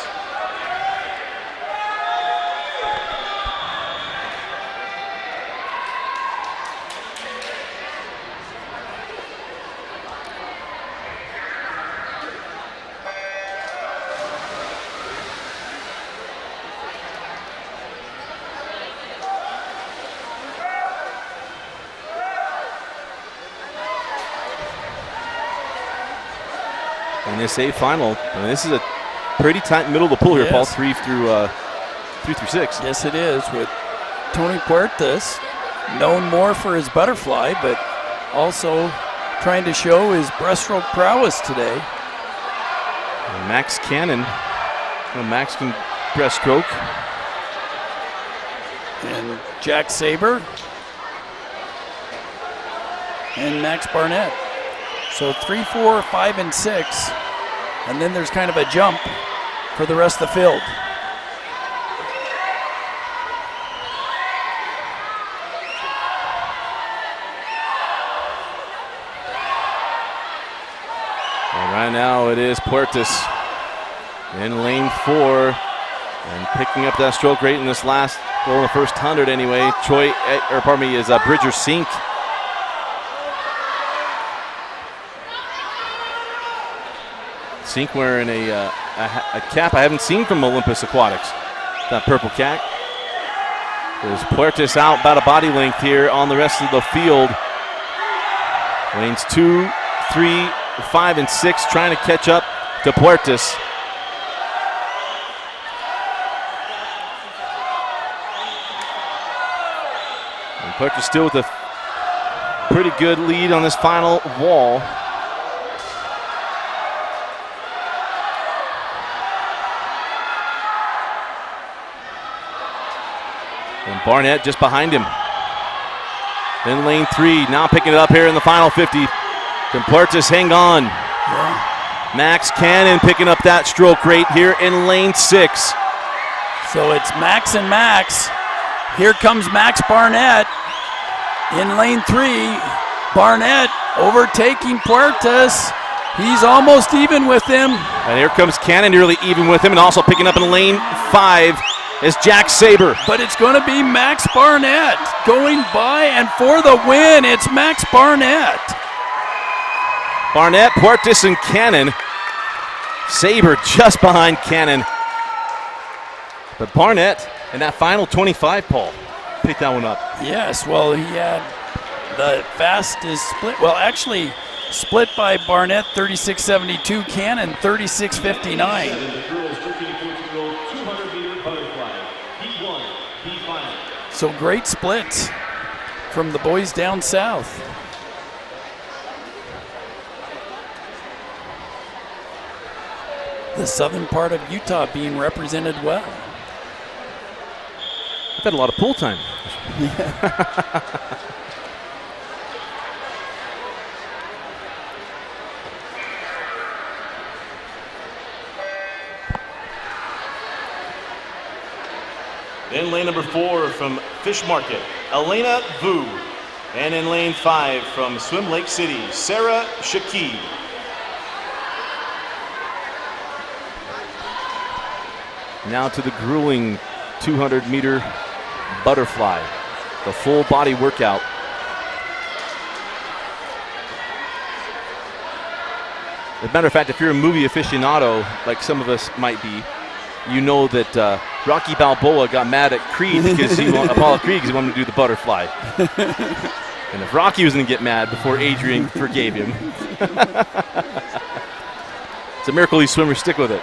In this A final, I mean, this is a pretty tight middle of the pool here, Yes. Paul. 3 through 6. Yes, it is, with Tony Puertas, known more for his butterfly, but also trying to show his breaststroke prowess today. And Max Cannon. Well, Max can breaststroke. And Jack Saber. And Max Barnett. So 3, 4, 5, and 6. And then there's kind of a jump for the rest of the field. And right now it is Puertas in lane 4 and picking up that stroke rate in this last, well, in the first 100 anyway. Is Bridger Sink. Sink wearing a cap I haven't seen from Olympus Aquatics. That purple cap. There's Puertas out about a body length here on the rest of the field. Lanes 2, 3, 5, and 6 trying to catch up to Puertas. And Puertas still with a pretty good lead on this final wall. And Barnett just behind him. In lane 3, now picking it up here in the final 50. Can Puertas hang on? Yeah. Max Cannon picking up that stroke rate here in lane 6. So it's Max and Max. Here comes Max Barnett in lane 3. Barnett overtaking Puertas. He's almost even with him. And here comes Cannon nearly even with him, and also picking up in lane 5 is Jack Saber. But it's going to be Max Barnett going by, and for the win, it's Max Barnett. Barnett, Puertas, and Cannon. Saber just behind Cannon. But Barnett in that final 25, Paul, picked that one up. Yes, well, he had the fastest split. Well, actually, split by Barnett 36.72, Cannon 36.59. So great splits from the boys down south. The southern part of Utah being represented well. I've had a lot of pool time. In lane number 4 from Fish Market, Elena Vu. And in lane 5 from Swim Lake City, Sarah Shakib. Now to the grueling 200-meter butterfly, the full body workout. As a matter of fact, if you're a movie aficionado, like some of us might be, you know that Rocky Balboa got mad at Creed because Apollo Creed because he wanted to do the butterfly. And if Rocky was going to get mad before Adrian forgave him, it's a miracle these swimmers stick with it.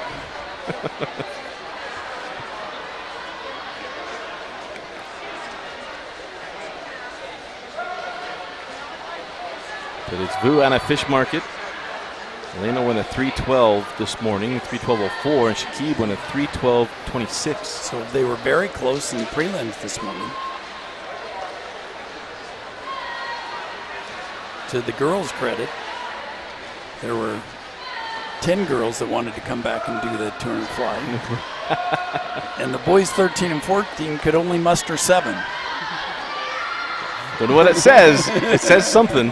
But it's Vu Anna Fish Market. Elena won a 3:12 this morning, 3:12.04, and Shakib won a 3:12.26. So they were very close in the prelims this morning. to the girls' credit, there were 10 girls that wanted to come back and do the 200 fly. And the boys 13 and 14 could only muster 7. Don't know what it says. It says something.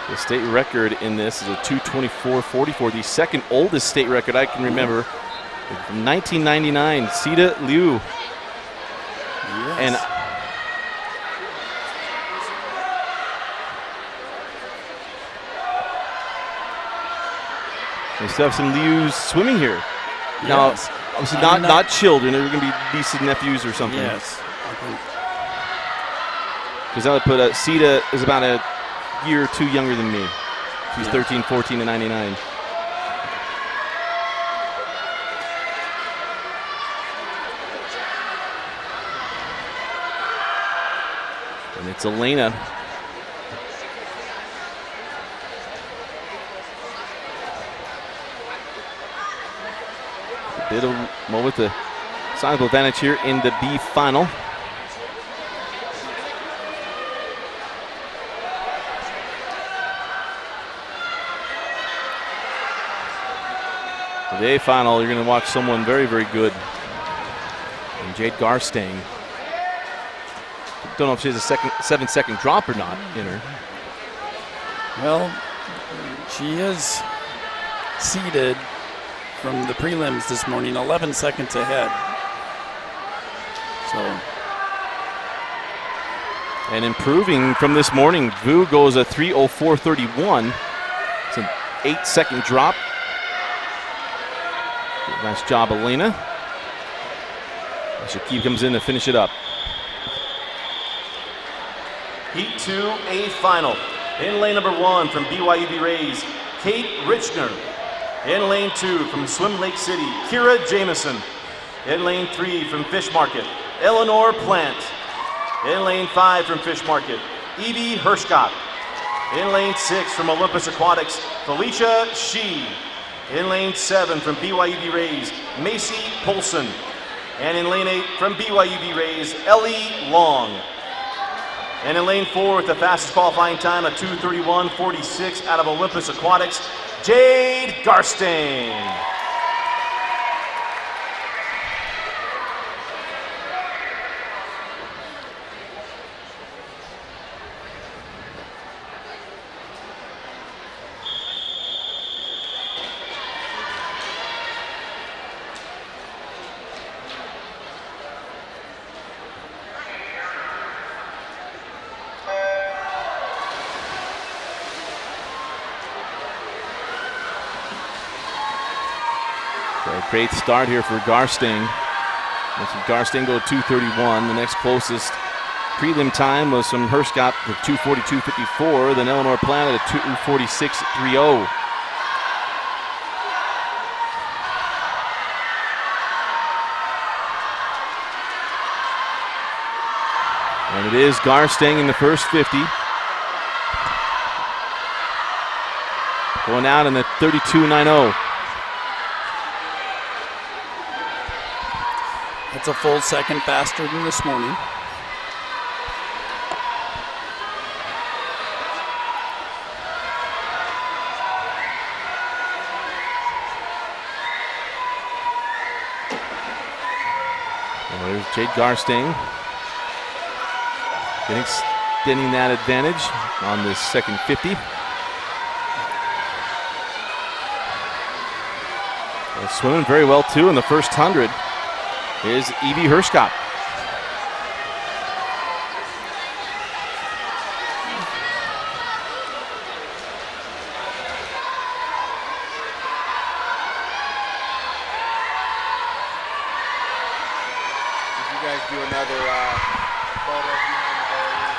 The state record in this is a 2:24.44, the second oldest state record I can remember. From 1999, Sita Liu. Yes. And we still have some Lius swimming here. Now, Yes. obviously I'm not children. They're going to be nieces and nephews or something. Yes. Because I would put Sita is about a year or two younger than me. She's Yeah. 13, 14, and 99. And it's Elena. A bit of more with the sizable advantage here in the B final. For the A final, you're going to watch someone very, very good. And Jade Garstang. Don't know if she has a 7-second drop or not in her. Well, she is seeded from the prelims this morning, 11 seconds ahead. So, And improving from this morning, Vu goes a 3:04.31. It's an 8-second drop. Nice job, Elena. Shakib comes in to finish it up. Heat 2, A final. In lane number 1 from BYUB Rays, Kate Richner. In lane 2 from Swim Lake City, Kira Jameson. In lane 3 from Fish Market, Eleanor Plant. In lane 5 from Fish Market, Evie Hershkott. In lane 6 from Olympus Aquatics, Felicia Shee. In lane 7 from BYUB Rays, Macy Polson. And in lane 8 from BYUB Rays, Ellie Long. And in lane 4 with the fastest qualifying time, a 2:31.46 out of Olympus Aquatics, Jade Garstang. Great start here for Garstang. Garstang go 2:31. The next closest prelim time was from Hershkott at 2:42.54. Then Eleanor Planet at 2:46.30. And it is Garstang in the first 50. Going out in the 32.90. it's a full second faster than this morning. Well, there's Jade Garstang extending that advantage on this second 50. Well, swimming very well too in the first 100 is Evie Hershkott. Did you guys do another photo behind the barrier?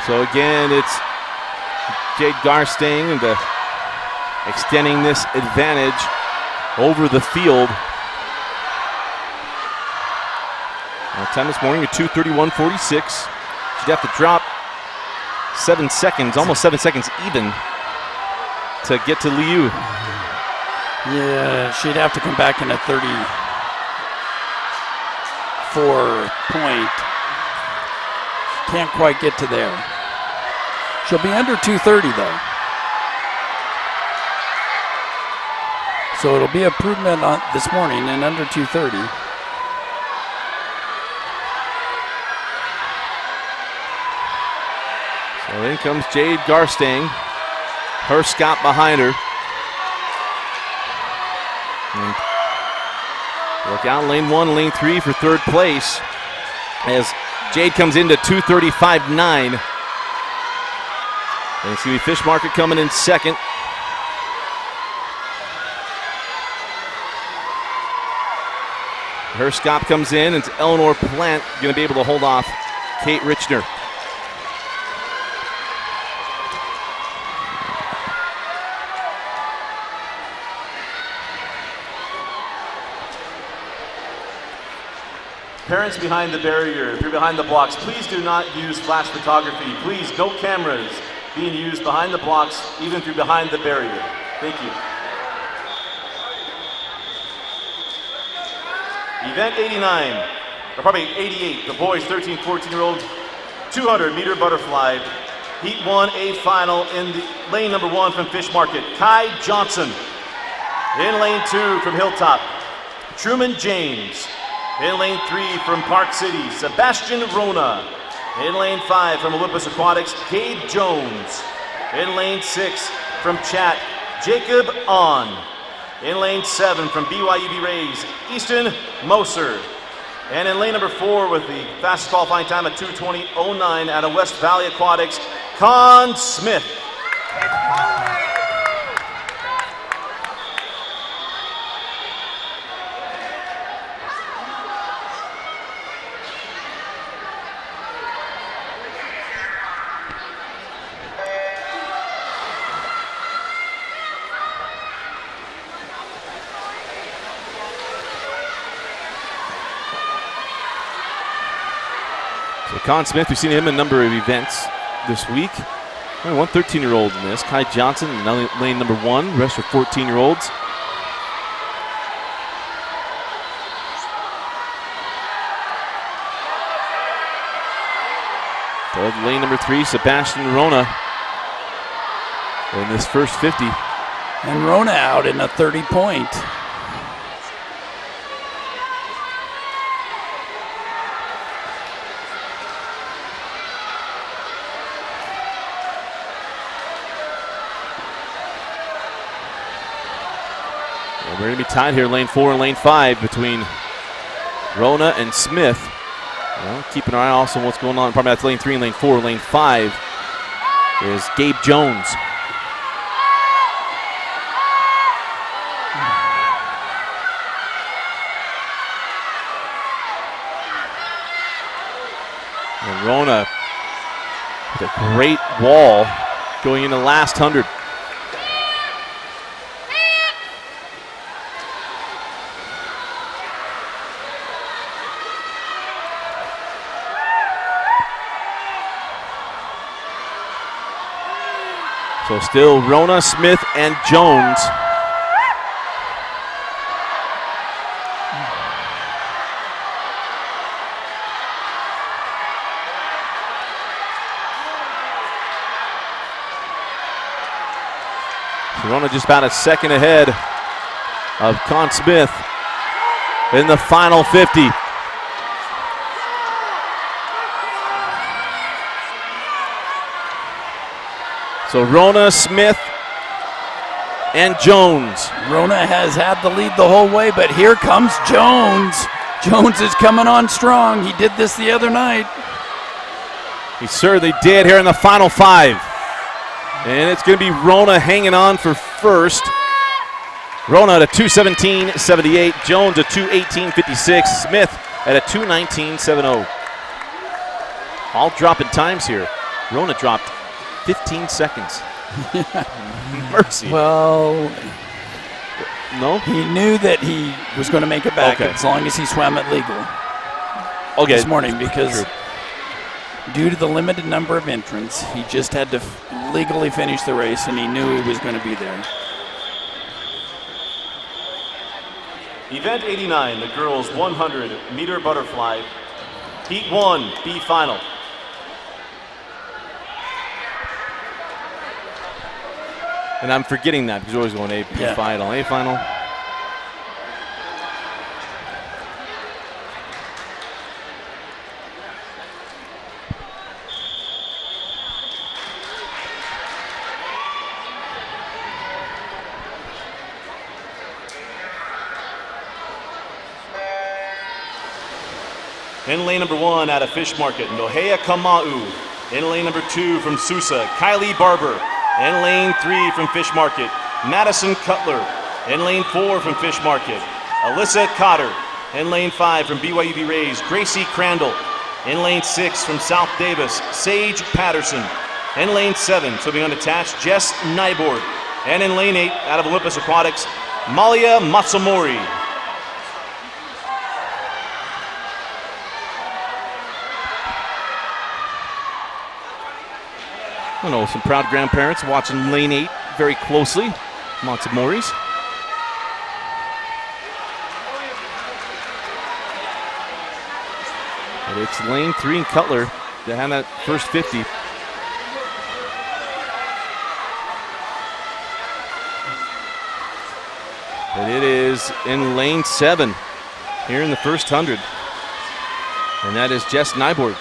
So again, it's Jade Garstang extending this advantage over the field. Time this morning at 2:31.46. She She'd have to drop 7 seconds, almost 7 seconds even, to get to Liu. Yeah, she'd have to come back in a 34 point. Can't quite get to there. She'll be under 230 though. So it'll be improvement on this morning and under 230. So in comes Jade Garstang. Her Scott behind her. And look out, lane 1, lane 3 for third place as Jade comes into 2:35.9. And it's going to be Fish Market coming in second. Her Scott comes in, and it's Eleanor Plant going to be able to hold off Kate Richner. Parents behind the barrier, if you're behind the blocks, please do not use flash photography. Please, no cameras being used behind the blocks, even if you're behind the barrier. Thank you. Event 89, or probably 88, the boys 13, 14-year-olds, 200-meter butterfly. Heat 1A final in the lane number 1 from Fish Market, Kai Johnson. In lane 2 from Hilltop, Truman James. In lane 3 from Park City, Sebastian Rona. In lane 5 from Olympus Aquatics, Gabe Jones. In lane 6 from Chat, Jacob On. In lane 7 from BYUB Rays, Easton Moser. And in lane number 4 with the fastest qualifying time at 2:20.09 out of West Valley Aquatics, Con Smith. Con Smith, we've seen him in a number of events this week. Only one 13-year-old in this. Kai Johnson in lane number 1. The rest are 14-year-olds. So lane number 3, Sebastian Rona in this first 50. And Rona out in a 30-point. We're going to be tied here, lane 4 and lane 5, between Rona and Smith. Well, keeping our eye also on what's going on. Probably that's lane 3 and lane 4. Lane 5 is Gabe Jones. And Rona with a great wall going in the last 100. So still Rona, Smith, and Jones. So Rona just about a second ahead of Con Smith in the final 50. So Rona, Smith, and Jones. Rona has had the lead the whole way, but here comes Jones. Jones is coming on strong. He did this the other night. He certainly did here in the final 5. And it's going to be Rona hanging on for first. Rona at a 2:17.78. Jones at 2:18.56. Smith at a 2:19.70. All dropping times here. Rona dropped 15 seconds. Mercy. Well, no? he knew that he was going to make it back Okay. as long as he swam it legal Okay. this morning, because due to the limited number of entrants, he just had to legally finish the race, and he knew he was going to be there. Event 89, the girls 100-meter butterfly, Heat 1, B final. And I'm forgetting that because you're always going A final, A final. In lane number 1 out of Fish Market, Nohea Kamau. In lane number 2 from Sousa, Kylie Barber. In lane 3 from Fish Market, Madison Cutler. In lane 4 from Fish Market, Alyssa Cotter. In lane 5 from BYUB Rays, Gracie Crandall. In lane 6 from South Davis, Sage Patterson. In lane 7, swimming unattached, Jess Nyborg. And in lane 8 out of Olympus Aquatics, Malia Matsumori. I know some proud grandparents watching lane 8 very closely. Matsumori's. But it's lane 3 and Cutler to have that first 50. But it is in lane 7 here in the first 100. And that is Jess Nyborg.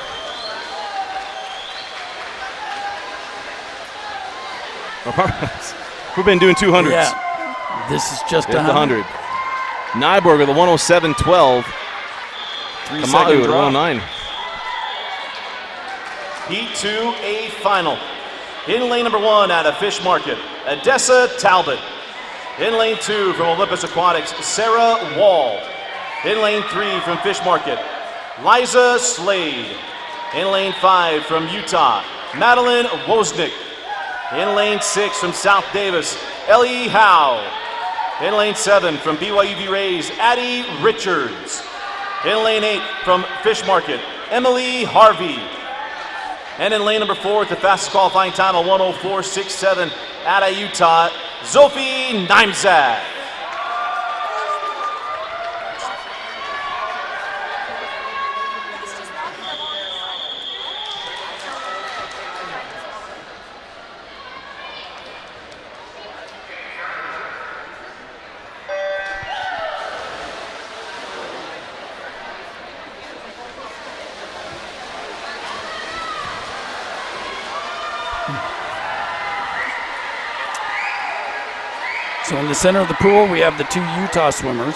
We've been doing 200s. Yeah, this is just a 100. Nyborg with a 107.12. Kamau at 109. Heat 2, A final. In lane number 1 out of Fish Market, Odessa Talbot. In lane 2 from Olympus Aquatics, Sarah Wall. In lane 3 from Fish Market, Liza Slade. In lane 5 from Utah, Madeline Wozniak. In lane 6 from South Davis, Ellie Howe. In lane 7 from BYUB Rays, Addie Richards. In lane 8 from Fish Market, Emily Harvey. And in lane number 4 with the fastest qualifying time of 104.67 out of Utah, Sophie Nimzak. So in the center of the pool, we have the 2 Utah swimmers.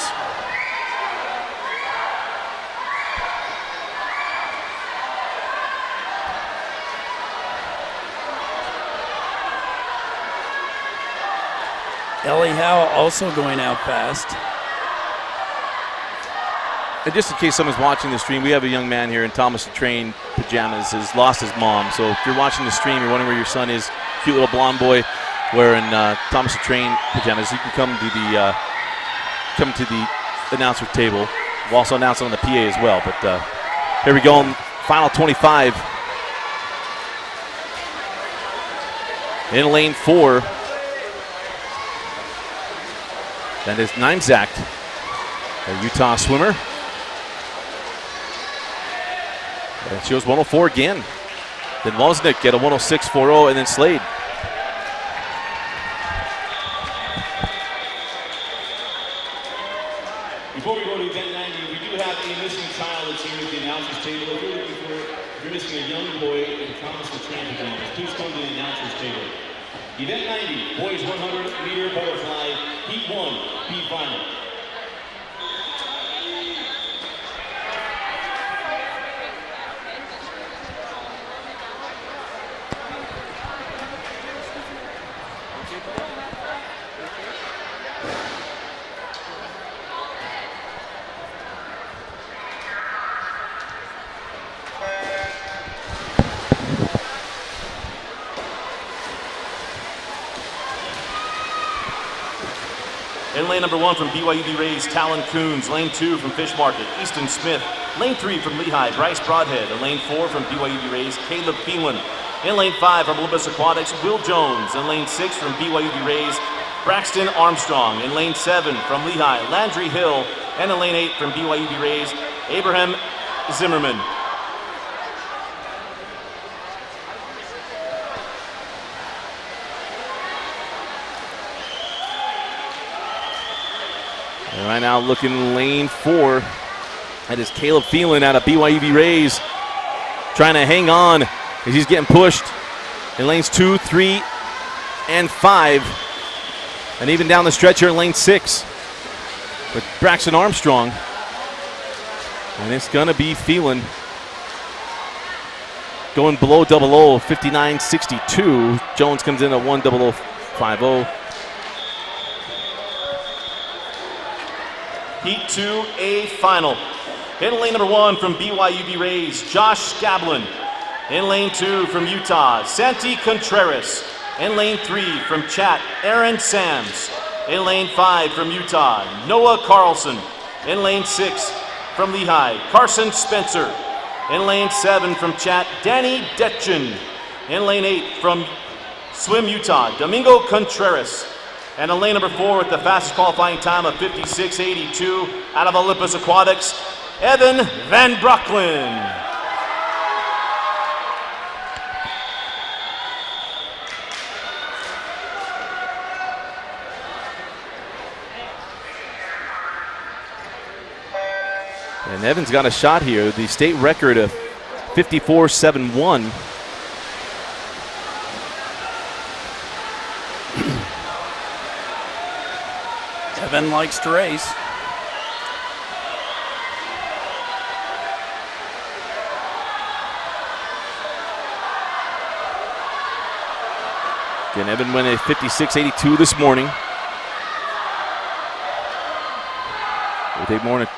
Ellie Howe also going out fast. And just in case someone's watching the stream, we have a young man here in Thomas the Train pajamas, has lost his mom. So if you're watching the stream, you're wondering where your son is, cute little blonde boy wearing Thomas the Train pajamas, you can come to the announcer table. We'll also announce it on the PA as well. But here we go, final 25. In lane 4, that is Nimzak, a Utah swimmer. And she was 104 again. Then Wozniak get a 106.40, and then Slade. Before we go to event 90, we do have a missing child that's here at the announcer's table. If you're looking for, if you're missing a young boy in Thomas the Train pajamas, please come to the announcer's table. Event 90, boys 100-meter butterfly, Heat 1, B final. In lane number 1 from BYUB Rays, Talon Kearns. Lane 2 from Fish Market, Easton Smith. Lane 3 from Lehigh, Bryce Broadhead. In lane 4 from BYUB Rays, Caleb Phelan. In lane 5 from Olympus Aquatics, Will Jones. In lane 6 from BYUB Rays, Braxton Armstrong. In lane 7 from Lehigh, Landry Hill. And in lane 8 from BYUB Rays, Abraham Zimmerman. And right now looking in lane 4. That is Caleb Phelan out of BYUB Rays. Trying to hang on as he's getting pushed in lanes 2, 3, and 5. And even down the stretch here in lane 6 with Braxton Armstrong. And it's going to be Phelan going below 00, 59.62. Jones comes in at 1:00.50. Heat 2A final. In lane number 1 from BYUB Rays, Josh Scablin. In lane 2 from Utah, Santi Contreras. In lane 3 from Chat, Aaron Sams. In lane 5 from Utah, Noah Carlson. In lane 6 from Lehigh, Carson Spencer. In lane 7 from Chat, Danny Detchen. In lane 8 from Swim Utah, Domingo Contreras. And in lane number 4 with the fastest qualifying time of 56.82 out of Olympus Aquatics, Evan Van Brocklin. And Evan's got a shot here. The state record of 54.71. Evan likes to race. Again, Evan went a 56.82 this morning. It'll take more than a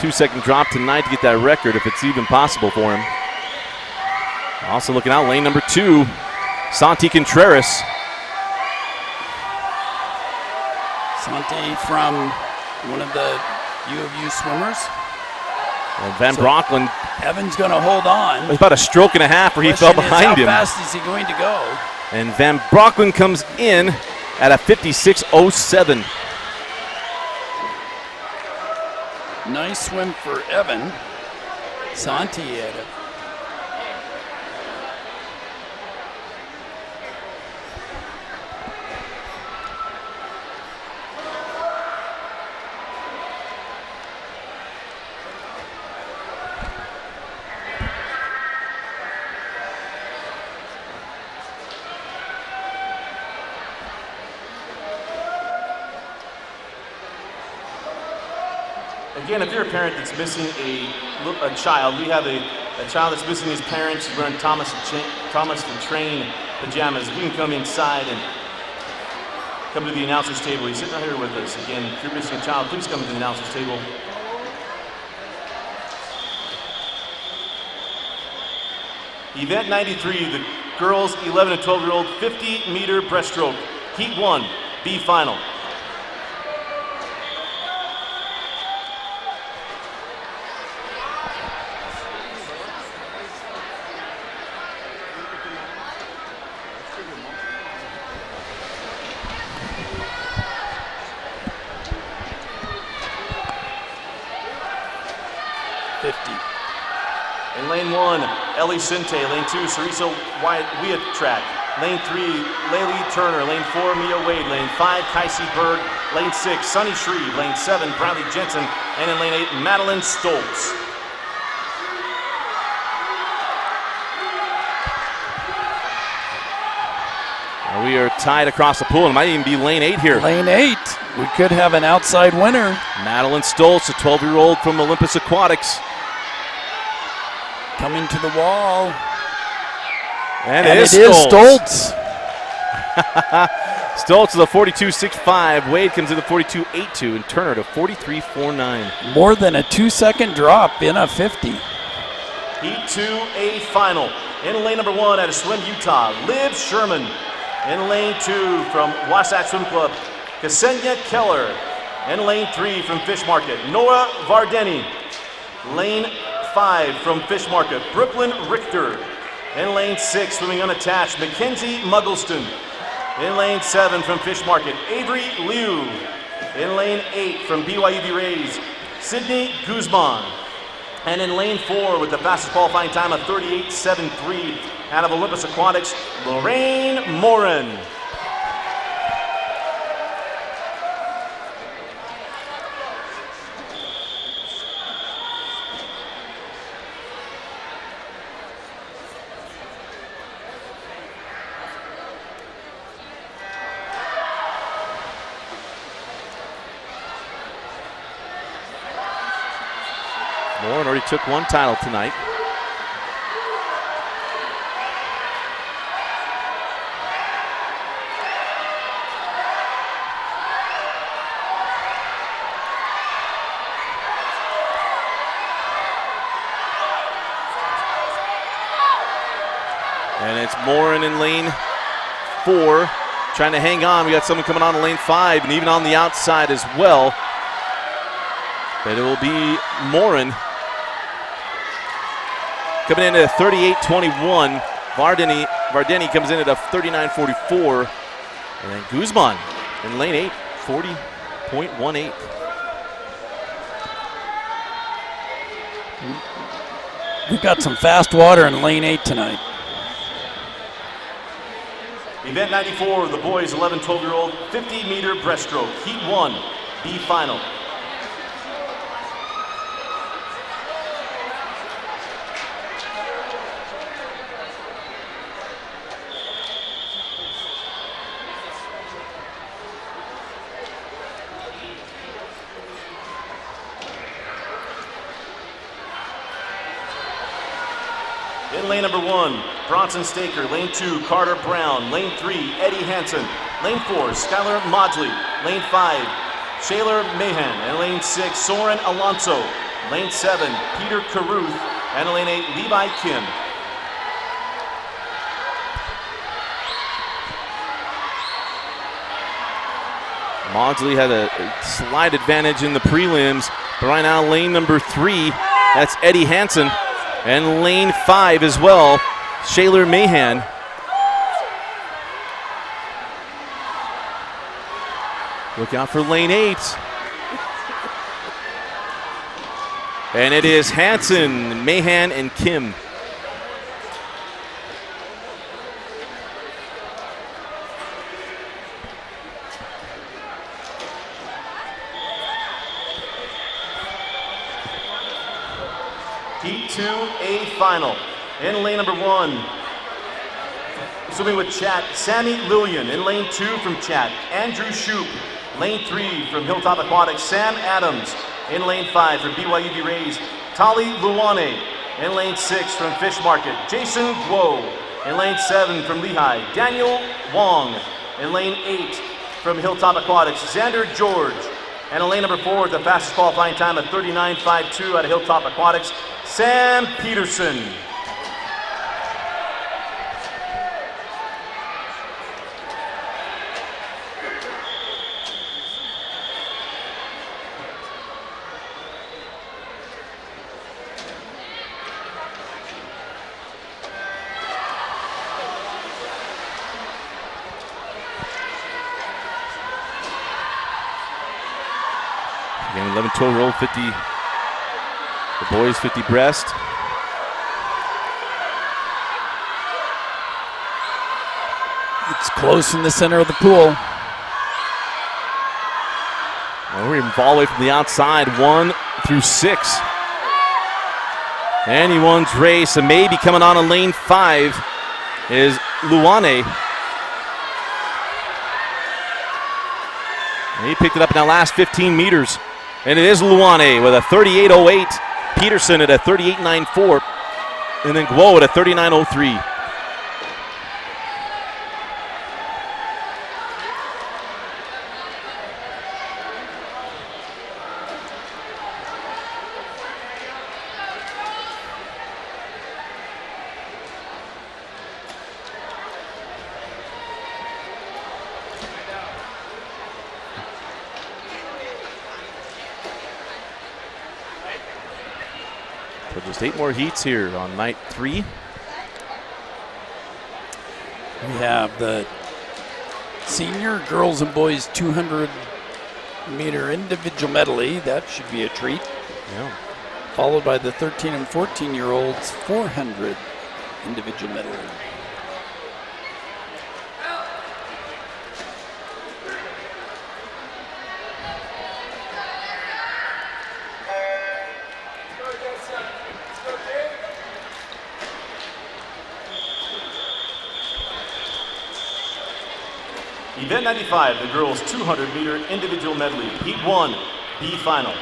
2-second drop tonight to get that record, if it's even possible for him. Also looking out, lane number 2, Santi Contreras. Santi from one of the U of U swimmers. And Van Brocklin. Evan's going to hold on. It was about a stroke and a half where he fell behind him. How fast is he going to go? And Van Brocklin comes in at a 56.07. Nice swim for Evan. Santi had it. Again, if you're a parent that's missing a child, we have a child that's missing his parents. He's wearing Thomas and Train pajamas. If you can come inside and come to the announcer's table. He's sitting right here with us. Again, if you're missing a child, please come to the announcer's table. Event 93, the girls 11 and 12-year-old 50-meter breaststroke, Heat 1, B final. In lane 1, Ellie Sinte. Lane 2, Sarisa Wyatt Track. Lane 3, Laylee Turner. Lane 4, Mia Wade. Lane 5, Kaisi Berg. Lane 6, Sunny Shreve. Lane 7, Bradley Jensen. And in lane 8, Madeline Stoltz. We are tied across the pool. It might even be lane 8 here. Lane 8. We could have an outside winner. Madeline Stoltz, a 12-year-old from Olympus Aquatics. Coming to the wall. And it is Stoltz. Stoltz is a 42.65. Wade comes in at 42.82 and Turner to 43.49. More than a 2-second drop in a 50. Heat 2A final. In lane number 1 out of Swim Utah, Liv Sherman. In lane 2 from Wasatch Swim Club, Ksenia Keller. In lane 3 from Fish Market, Nora Vardeni. Lane 5 from Fish Market, Brooklyn Richter. In lane 6, swimming unattached, Mackenzie Muggleston. In lane 7 from Fish Market, Avery Liu. In lane 8 from BYUB Rays, Sydney Guzman. And in lane 4 with the fastest qualifying time of 38.73 out of Olympus Aquatics, Lorraine Morin. Morin already took one title tonight. And it's Morin in lane 4, trying to hang on. We got someone coming on in lane 5 and even on the outside as well. But it will be Morin coming in at a 38.21. Vardeni comes in at a 39.44. And then Guzman in lane 8, 40.18. We've got some fast water in lane 8 tonight. Event 94, the boys 11, 12-year-old 50-meter breaststroke, heat 1, B final. In lane number 1, Bronson Staker. Lane 2, Carter Brown. Lane 3, Eddie Hansen. Lane 4, Skylar Modley. Lane 5, Shaylor Mahan. And lane 6, Soren Alonso. Lane 7, Peter Caruth. And lane 8, Levi Kim. Maudsley had a slight advantage in the prelims, but right now lane number 3, that's Eddie Hansen. And lane 5 as well, Shaylor Mahan. Look out for lane 8. And it is Hansen, Mahan, and Kim. Heat 2A final. In lane number 1, swimming with Chat, Sammy Lillian. In lane 2 from Chat, Andrew Shoup. Lane 3 from Hilltop Aquatics, Sam Adams. In lane 5 from BYUB Rays, Tali Luane. In lane 6 from Fish Market, Jason Guo. In lane 7 from Lehigh, Daniel Wong. In lane 8 from Hilltop Aquatics, Xander George. And in lane number 4 with the fastest qualifying time of 39.52 out of Hilltop Aquatics, Sam Peterson. Again, 11, 12-year-old, 50, the boys 50 breast. It's close in the center of the pool. Well, we're even all the way from the outside, 1 through 6. Anyone's race, and maybe coming on in lane 5 is Luane. And he picked it up in the last 15 meters. And it is Luane with a 38.08. Peterson at a 38.94. And then Guo at a 39.03. Just 8 more heats here on night 3. We have the senior girls and boys 200-meter individual medley. That should be a treat. Yeah. Followed by the 13 and 14-year-olds 400 individual medley. Event 95, the girls 200-meter individual medley, Heat 1, B final.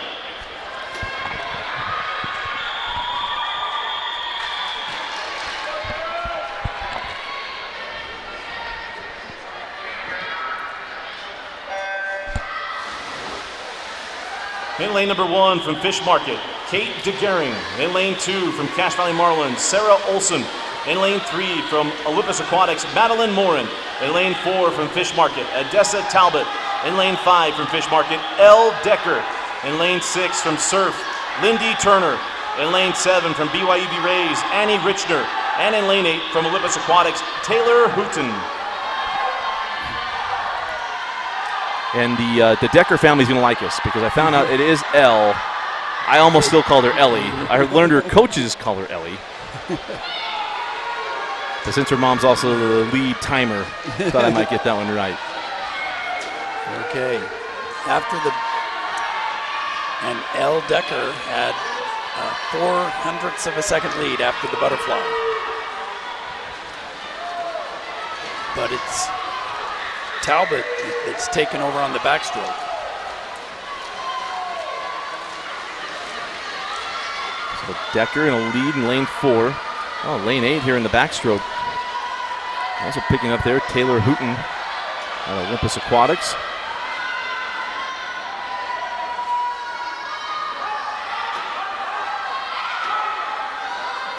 In lane number 1 from Fish Market, Kate DeGering. In lane 2 from Cache Valley Marlin, Sarah Olson. In lane 3 from Olympus Aquatics, Madeline Morin. In lane 4 from Fish Market, Odessa Talbot. In lane 5 from Fish Market, Elle Decker. In lane 6 from Surf, Lindy Turner. In lane 7 from BYUB Rays, Annie Richner. And in lane 8 from Olympus Aquatics, Taylor Hooten. And the Decker family's going to like us because I found out it is Elle. I almost still called her Ellie. I learned her coaches call her Ellie. But since her mom's also the lead timer, thought I might get that one right. Okay. After and Elle Decker had 0.04 of a second lead after the butterfly. But it's Talbot that's taken over on the backstroke. So Decker in a lead in lane 4. Oh, lane 8 here in the backstroke. Also picking up there, Taylor Hooten at Olympus Aquatics.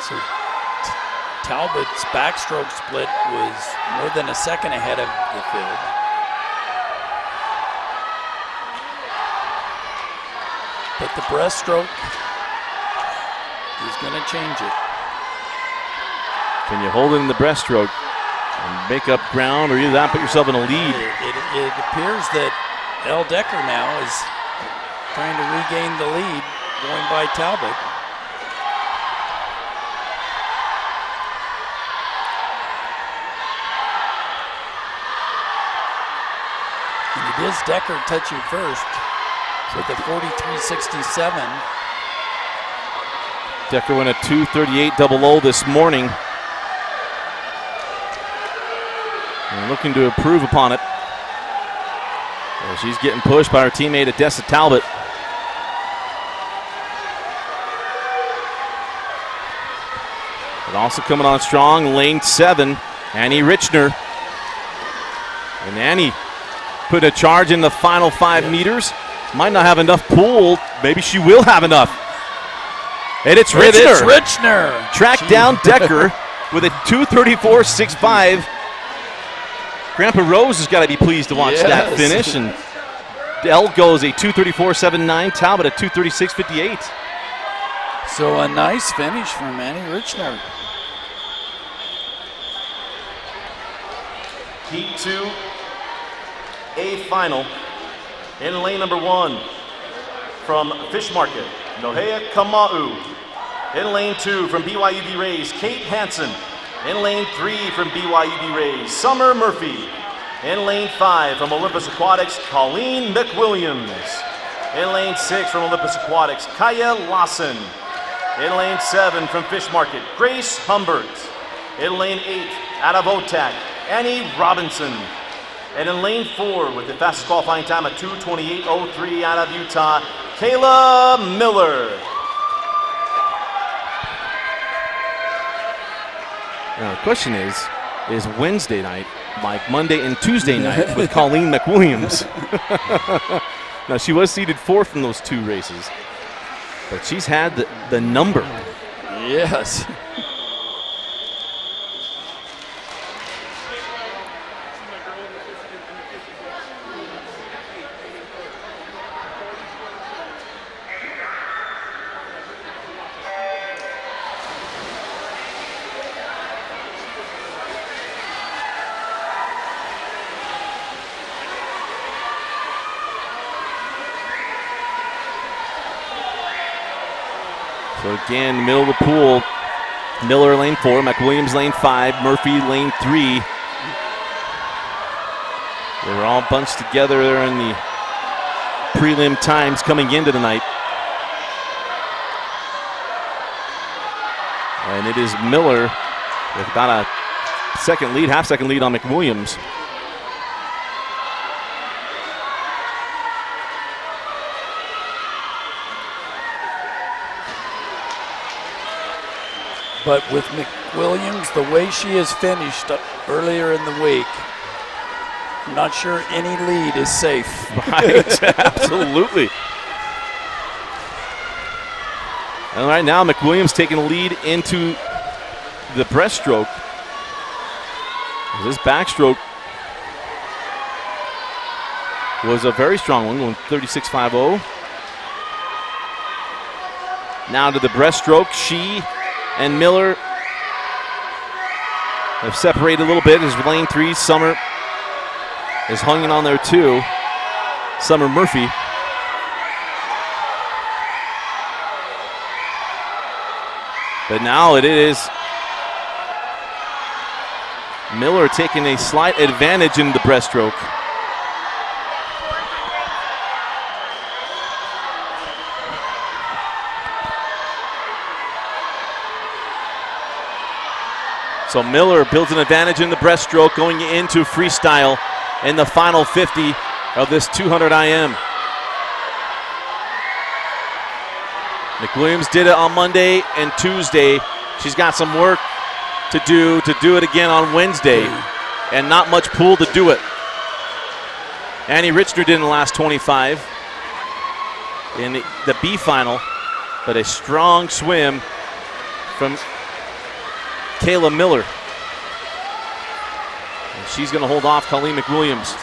So Talbot's backstroke split was more than a second ahead of the field. But the breaststroke is going to change it. Can you hold it in the breaststroke and make up ground, or either that put yourself in a lead? It appears that Elle Decker now is trying to regain the lead, going by Talbot. It is Decker touching first with a 43.67. Decker went a 2:38 double O this morning. And looking to improve upon it. Well, she's getting pushed by her teammate Odessa Talbot. But also coming on strong, lane 7, Annie Richner. And Annie put a charge in the final 5 meters. Might not have enough pull. Maybe she will have enough. And it's Richner. It's Richner. Tracked down Decker with a 2:34.65. Grandpa Rose has got to be pleased to watch that finish. And Elle goes a 2:34.79. Talbot a 2:36.58. So a nice finish from Annie Richner. Heat 2, A final. In lane number 1 from Fish Market, Nohea Kamau. In lane 2 from BYUB Rays, Kate Hansen. In lane 3 from BYUB Rays, Summer Murphy. In lane 5 from Olympus Aquatics, Colleen McWilliams. In lane 6 from Olympus Aquatics, Kaya Lawson. In lane 7 from Fish Market, Grace Humbert. In lane 8 out of OTAC, Annie Robinson. And in lane 4 with the fastest qualifying time of 2:28.03 out of Utah, Kayla Miller. Now the question is Wednesday night like Monday and Tuesday night with Colleen McWilliams? Now she was seeded 4th in those 2 races, but she's had the number. Yes. So again, middle of the pool, Miller lane 4, McWilliams lane 5, Murphy lane 3. They were all bunched together there in the prelim times coming into the night. And it is Miller with about a second lead, half-second lead on McWilliams. But with McWilliams, the way she has finished earlier in the week, I'm not sure any lead is safe. Right, absolutely. And right now, McWilliams taking the lead into the breaststroke. This backstroke was a very strong one, going 36.50. Now to the breaststroke. She and Miller have separated a little bit as lane 3, Summer is hanging on there too. Summer Murphy. But now it is Miller taking a slight advantage in the breaststroke. So Miller builds an advantage in the breaststroke going into freestyle in the final 50 of this 200 IM. McWilliams did it on Monday and Tuesday. She's got some work to do it again on Wednesday, and not much pool to do it. Annie Richner did in the last 25 in the B final, but a strong swim from Kayla Miller. And she's going to hold off Colleen McWilliams.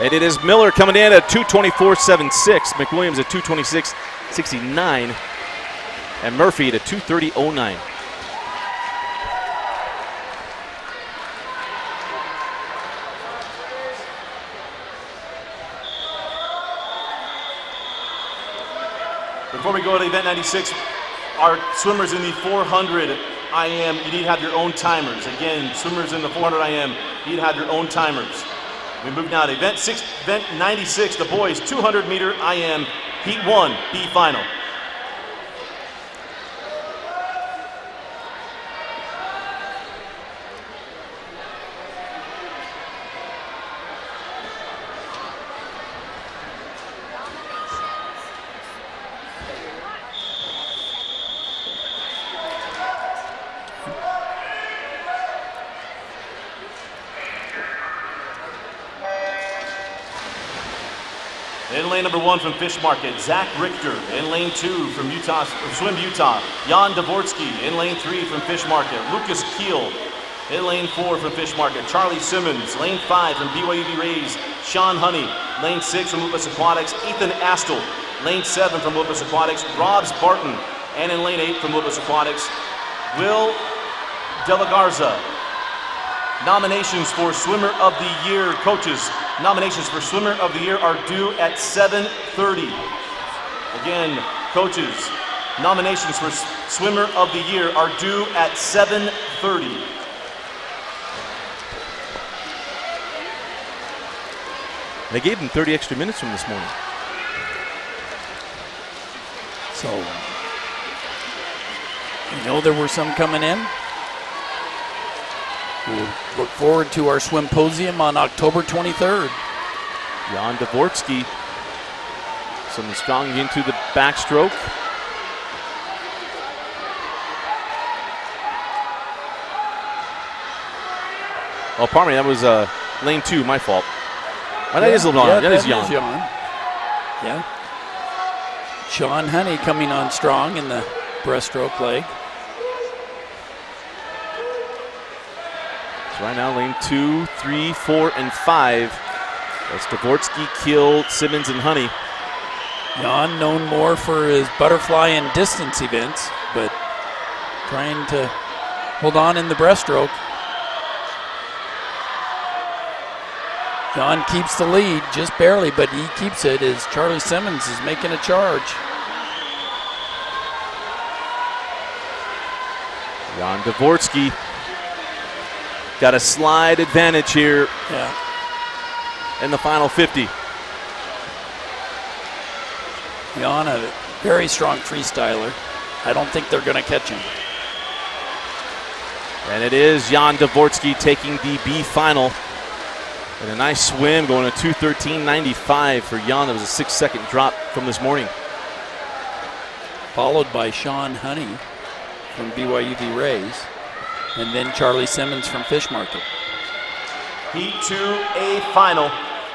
And it is Miller coming in at 2:24.76. McWilliams at 2:26.69. And Murphy at 2:30.09. Before we go to event 96, our swimmers in the 400 IM, you need to have your own timers. Again, swimmers in the 400 IM, you need to have your own timers. We move now to event 96, the boys 200 meter IM, heat 1, B final. In lane number 1 from Fish Market, Zach Richter. In lane 2 from Swim Utah, Jan Dvorsky. In lane 3 from Fish Market, Lucas Keel. In lane 4 from Fish Market, Charlie Simmons. Lane 5 from BYUB Rays, Sean Honey. Lane 6 from Lupus Aquatics, Ethan Astle. Lane 7 from Lupus Aquatics, Robs Barton. And in lane 8 from Lupus Aquatics, Will De La Garza. Nominations for Swimmer of the Year, coaches. Nominations for Swimmer of the Year are due at 7:30. Again, coaches, nominations for Swimmer of the Year are due at 7:30. They gave them 30 extra minutes from this morning. So, you know there were some coming in. We'll look forward to our swimposium on October 23rd. Jan Dvorsky, something strong into the backstroke. Oh, pardon me, that was lane 2, my fault. Oh, that is Jan. Yeah, that is Jan. Yeah. Sean Honey coming on strong in the breaststroke leg. So right now, lane 2, 3, 4, and 5. That's Dvorsky, Keel, Simmons, and Honey. Jan known more for his butterfly and distance events, but trying to hold on in the breaststroke. Jan keeps the lead, just barely, but he keeps it as Charlie Simmons is making a charge. Jan Dvorsky got a slide advantage here in the final 50. Jan, a very strong freestyler. I don't think they're going to catch him. And it is Jan Dvorsky taking the B final. And a nice swim going to 2:13.95 for Jan. That was a 6-second drop from this morning. Followed by Sean Honey from BYUV Rays. And then Charlie Simmons from Fish Market. Heat 2A final.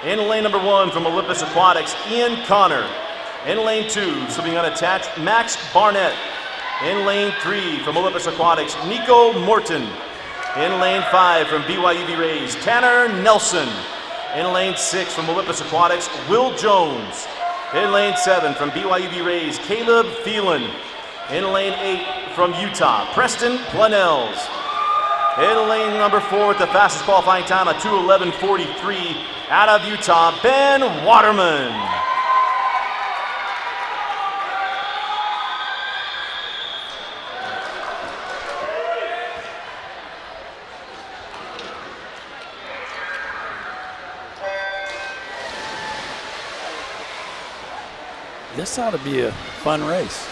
In lane number 1 from Olympus Aquatics, Ian Connor. In lane 2, swimming unattached, Max Barnett. In lane 3 from Olympus Aquatics, Nico Morton. In lane 5 from BYUV Rays, Tanner Nelson. In lane 6 from Olympus Aquatics, Will Jones. In lane 7 from BYUV Rays, Caleb Phelan. In lane 8 from Utah, Preston Planells. In lane number 4 with the fastest qualifying time, a 2:11.43 out of Utah, Ben Waterman. This ought to be a fun race.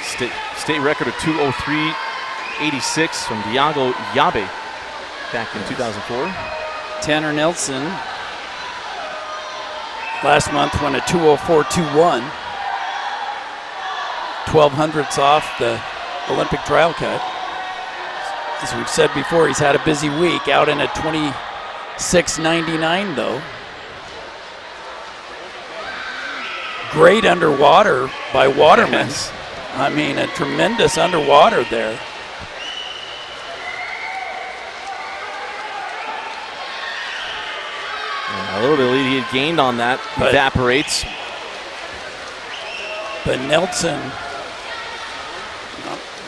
State record of 2:03.86 from Diago Yabe back in 2004. Tanner Nelson last month won a 2:04.21. 1200ths off the Olympic trial cut. As we've said before, he's had a busy week, out in a 26.99 though. Great underwater by Waterman. Yes. I mean, a tremendous underwater there. And a little bit of lead he had gained on that evaporates. But Nelson,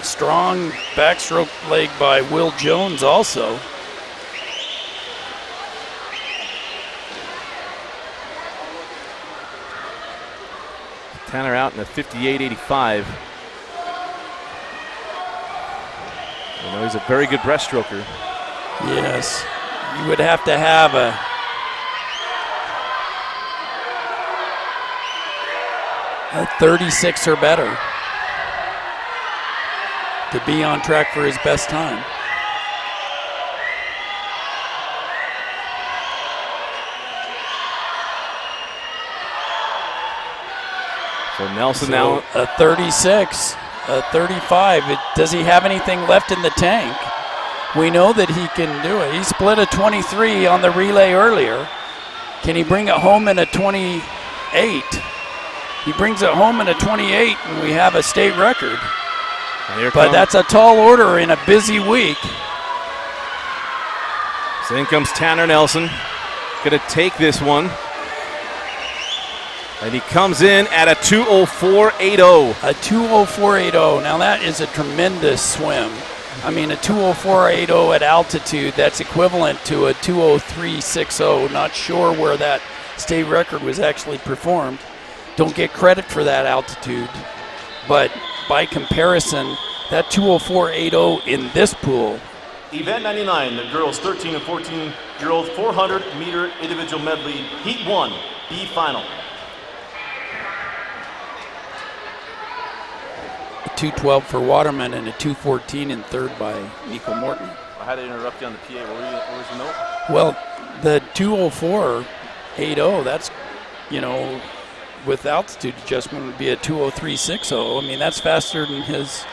strong backstroke leg by Will Jones also. Tanner out in a 58.85. You know, he's a very good breaststroker. Yes, you would have to have a a 36 or better to be on track for his best time. So Nelson So now a 36, a 35. Does he have anything left in the tank? We know that he can do it. He split a 23 on the relay earlier. Can he bring it home in a 28? He brings it home in a 28, and we have a state record. But that's a tall order in a busy week. So in comes Tanner Nelson. Going to take this one. And he comes in at a 2:04.80. A 2:04.80. Now that is a tremendous swim. I mean, a 2:04.80 at altitude, that's equivalent to a 2:03.60. Not sure where that state record was actually performed. Don't get credit for that altitude. But by comparison, that 2:04.80 in this pool. Event 99, the girls 13 and 14-year-old 400-meter individual medley, Heat 1, B final. 2:12 for Waterman and a 2:14 in third by Nico Morton. I had to interrupt you on the PA. What was the note? Well, the 2:04.80, that's, you know, with altitude adjustment would be a 2:03.60. I mean, that's faster than his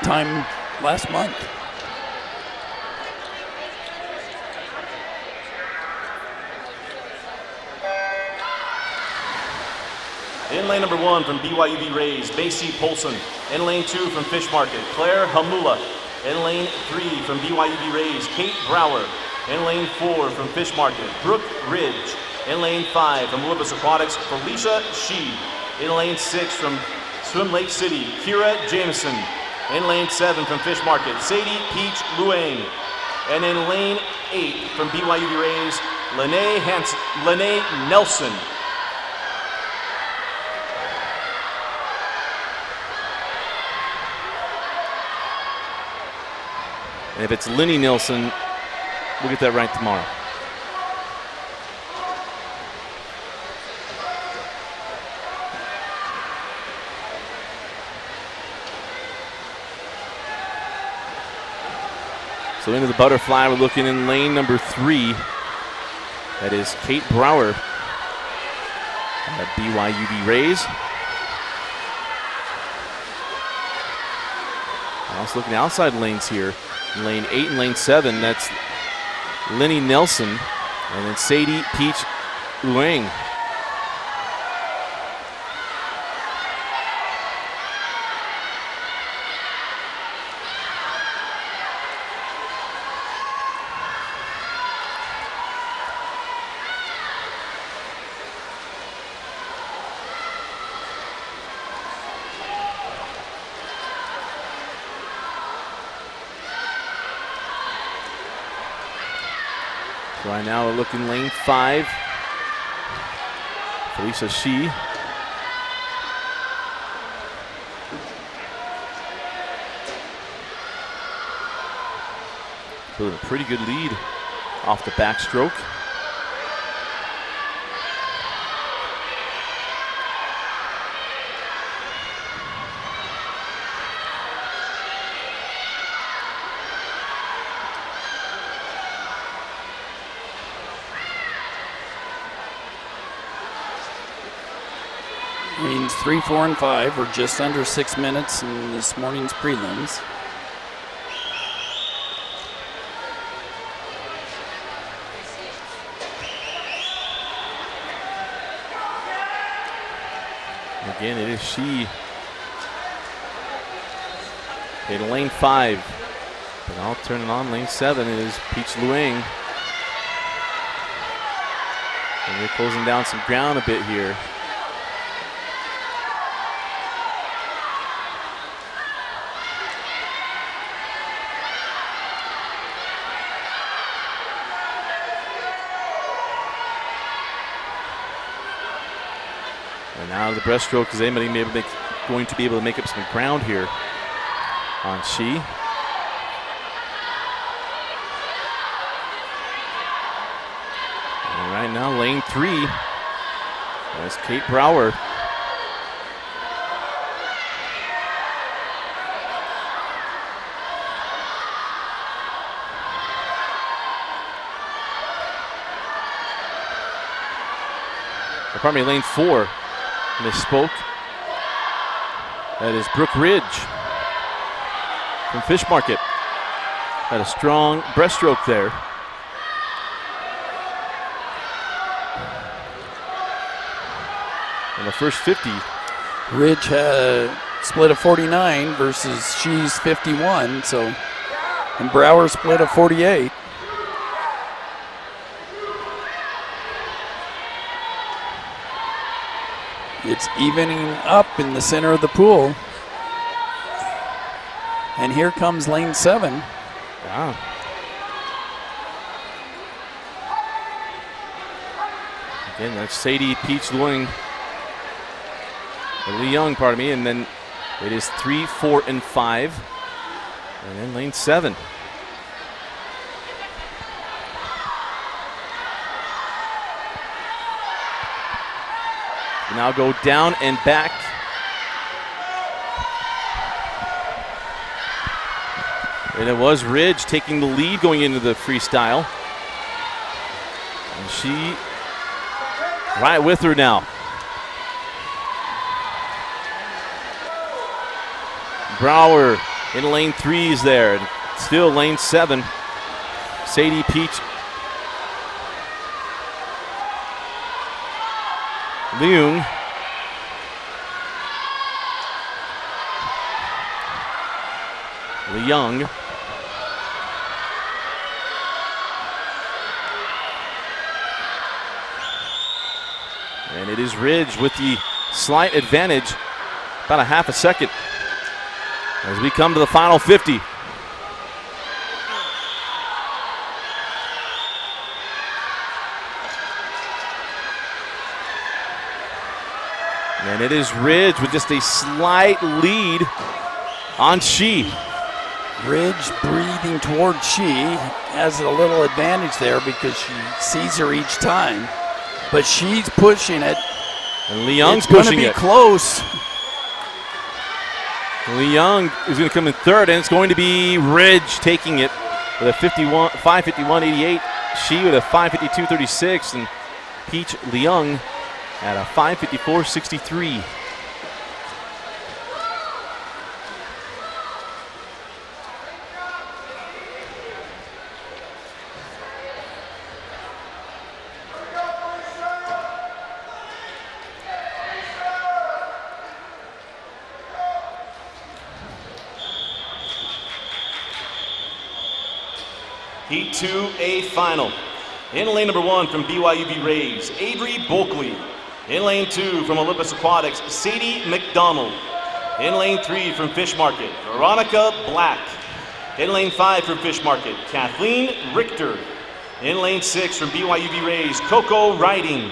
time last month. In lane number 1 from BYUV Rays, Macy Polson. In lane 2 from Fish Market, Claire Hamula. In lane 3 from BYUV Rays, Kate Brower. In lane 4 from Fish Market, Brooke Ridge. In lane 5 from Olympus Aquatics, Felicia Shee. In lane 6 from Swim Lake City, Kira Jameson. In lane 7 from Fish Market, Sadie Peach Luang. And in lane 8 from BYUV Rays, Lene Nelson. And if it's Lenny Nilsson, we'll get that right tomorrow. So into the butterfly, we're looking in lane number 3. That is Kate Brower at BYUD Rays. Also looking outside lanes here. In lane 8 and lane 7, that's Lenny Nelson. And then Sadie Peach Luang. Right now we're looking lane 5. Felicia Shee. Building a pretty good lead off the backstroke. Lanes 3, 4, and 5 are just under 6 minutes in this morning's prelims. Again, it is She in lane 5. But I'll turn it on. Lane 7 is Peach Luang. And they're closing down some ground a bit here. And now the breaststroke is anybody going to be able to make up some ground here on She. And right now, lane 3, that's Kate Brower. Pardon me, lane 4. Misspoke. That is Brooke Ridge from Fish Market. Had a strong breaststroke there. In the first 50. Ridge had split a 49 versus She's 51, so, and Brower split a 48. It's evening up in the center of the pool. And here comes lane 7. Wow. Again, that's Sadie Peach Luang. Lee Young, pardon me. And then it is 3, 4, and 5. And then lane 7. Now go down and back. And it was Ridge taking the lead going into the freestyle. And she right with her now. Brower in lane 3 is there. Still lane 7. Sadie Peach Leung. Young. And it is Ridge with the slight advantage, about a half a second, as we come to the final 50. And it is Ridge with just a slight lead on She. Ridge breathing toward she has a little advantage there because she sees her each time, but she's pushing it. And Leung's it's going to pushing be it. close. Leung is going to come in third, and it's going to be Ridge taking it with a 5:51.88. She with a 5:52.36, and Peach Leung at a 5:54.63. Heat 2A final. In lane number 1 from BYUB Rays, Avery Bulkley. In lane 2 from Olympus Aquatics, Sadie McDonald. In lane 3 from Fish Market, Veronica Black. In lane 5 from Fish Market, Kathleen Richter. In lane 6 from BYUB Rays, Coco Riding.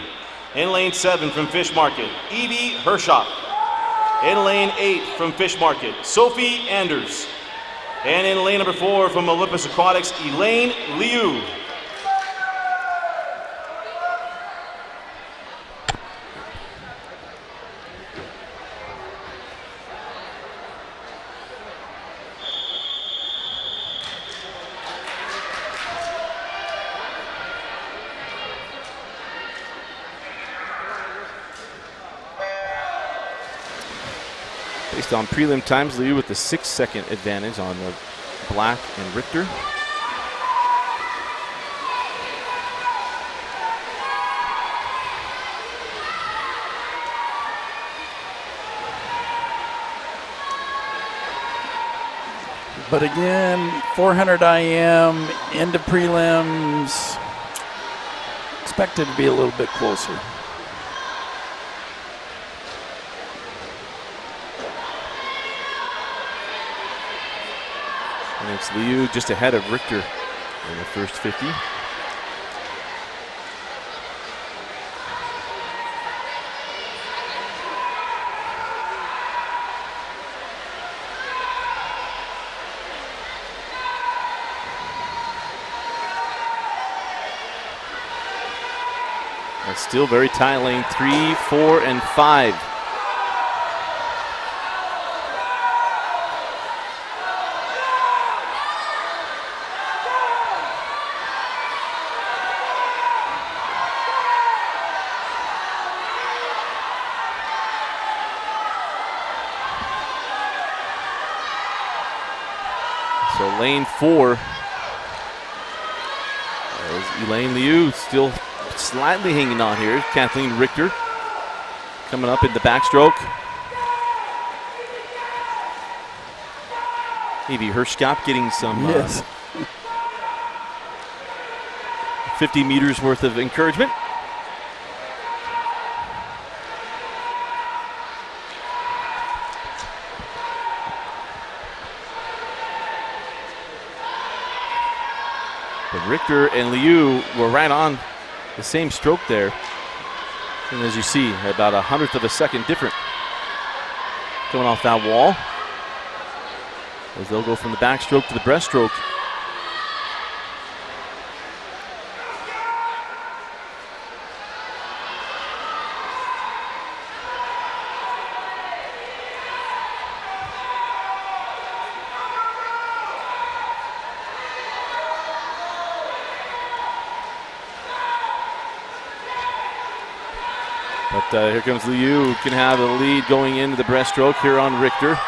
In lane 7 from Fish Market, Evie Hershop. In lane 8 from Fish Market, Sophie Anders. And in lane number 4 from Olympus Aquatics, Elaine Liu. Based on prelim times, Liu with the 6-second advantage on the Black and Richter. But again, 400 IM into prelims, expected to be a little bit closer. And it's Liu just ahead of Richter in the first 50. And still very tight, lane 3, 4, and 5. So lane 4 is Elaine Liu, still slightly hanging on here. Kathleen Richter coming up in the backstroke. Maybe Hershkop getting some 50 meters worth of encouragement. But Richter and Liu were right on the same stroke there. And as you see, about 1/100th of a second different coming off that wall. As they'll go from the backstroke to the breaststroke. But here comes Liu, who can have the lead going into the breaststroke here on Richter.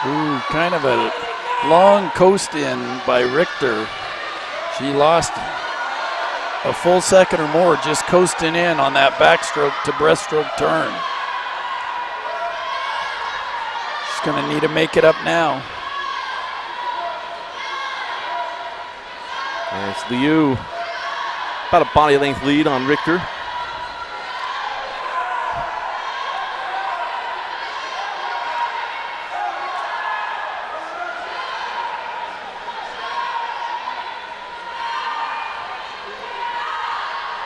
Ooh, kind of a long coast in by Richter. She lost a full second or more just coasting in on that backstroke to breaststroke turn. She's going to need to make it up now. And it's Liu, about a body length lead on Richter.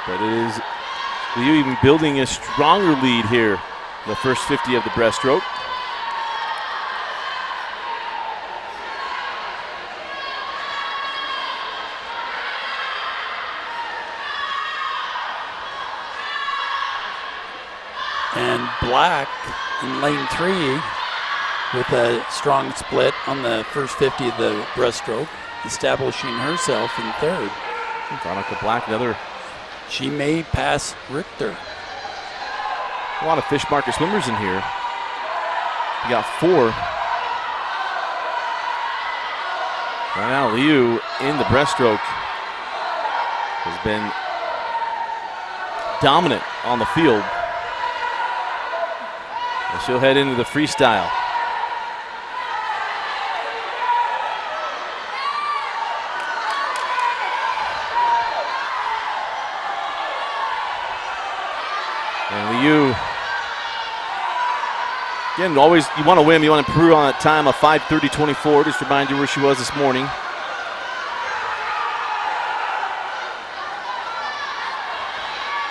But it is Liu even building a stronger lead here the first 50 of the breaststroke. And Black in lane 3 with a strong split on the first 50 of the breaststroke, establishing herself in third. Veronica Black, another. She may pass Richter. A lot of fish market swimmers in here. We got 4. Right now, Liu in the breaststroke has been dominant on the field. And she'll head into the freestyle. And Liu, again, always you want to win, you want to improve on that time of 5:30.24. Just remind you where she was this morning.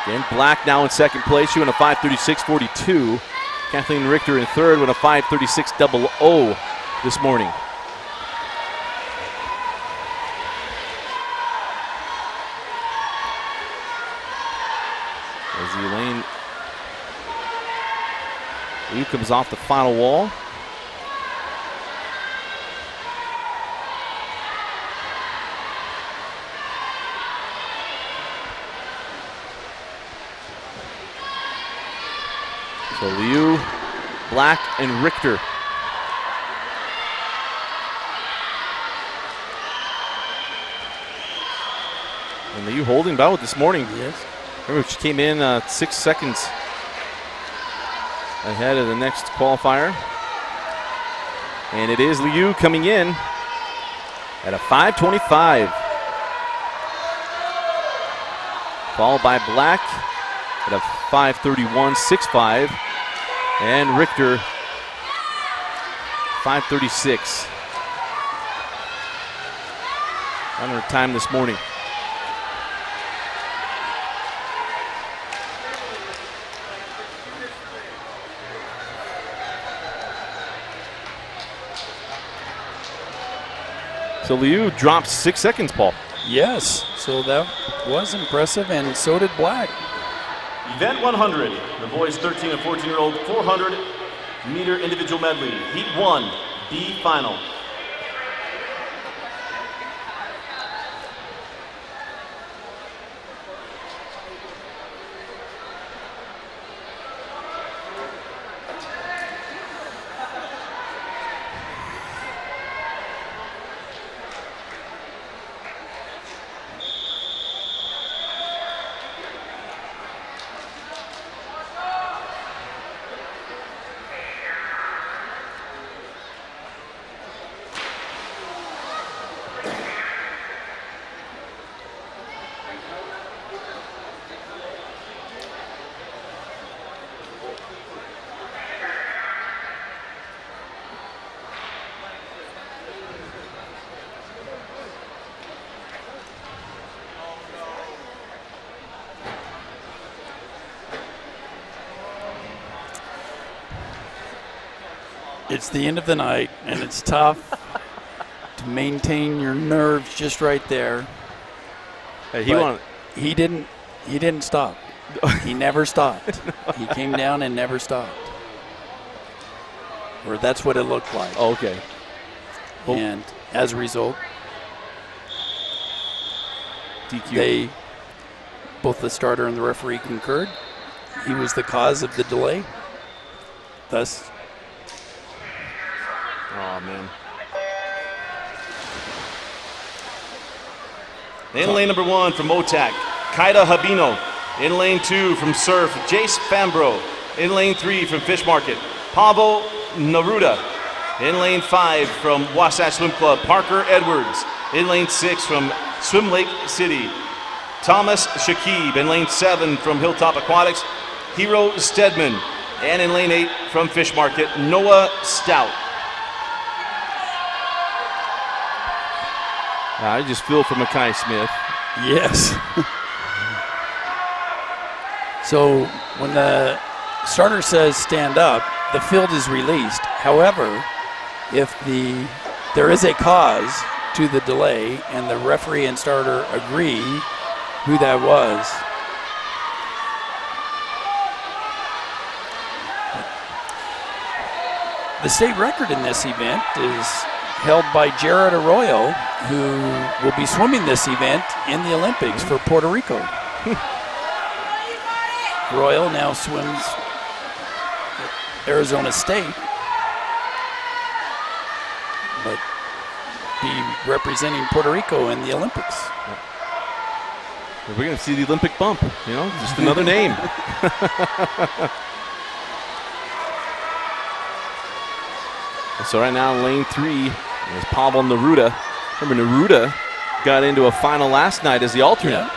Again, Black now in second place. She went a 5:36.42. Kathleen Richter in third went a 5:36.00 this morning. As Elaine Liu comes off the final wall. So Liu, Black, and Richter. And Liu holding battle this morning. Yes. Remember, she came in 6 seconds ahead of the next qualifier. And it is Liu coming in at a 5:25. Followed by Black at a 5:31.65. And Richter, 5:36. On her time this morning. So Liu dropped 6 seconds, Paul. Yes, so that was impressive, and so did Black. Event 100, the boys 13 and 14-year-old 400 meter individual medley, Heat 1, B final. It's the end of the night, and it's tough to maintain your nerves just right there. Hey, he didn't stop. He never stopped. He came down and never stopped. Or that's what it looked like. Oh, okay. Well, and as a result, DQ. Both the starter and the referee concurred. He was the cause of the delay. Thus, oh, man. In lane number 1 from Motac, Kaida Habino. In lane 2 from Surf, Jace Fambro. In lane 3 from Fish Market, Pavo Naruda. In lane 5 from Wasatch Swim Club, Parker Edwards. In lane 6 from Swim Lake City, Thomas Shakib. In lane 7 from Hilltop Aquatics, Hero Stedman. And in lane 8 from Fish Market, Noah Stout. I just feel for Mackay Smith. yes. So when the starter says stand up, the field is released. However, if there is a cause to the delay and the referee and starter agree who that was, the state record in this event is held by Jared Arroyo, who will be swimming this event in the Olympics for Puerto Rico. Arroyo now swims at Arizona State, but be representing Puerto Rico in the Olympics. We're going to see the Olympic bump, just another name. So right now, lane 3 is Pablo Neruda. Remember, Neruda got into a final last night as the alternate. Yeah.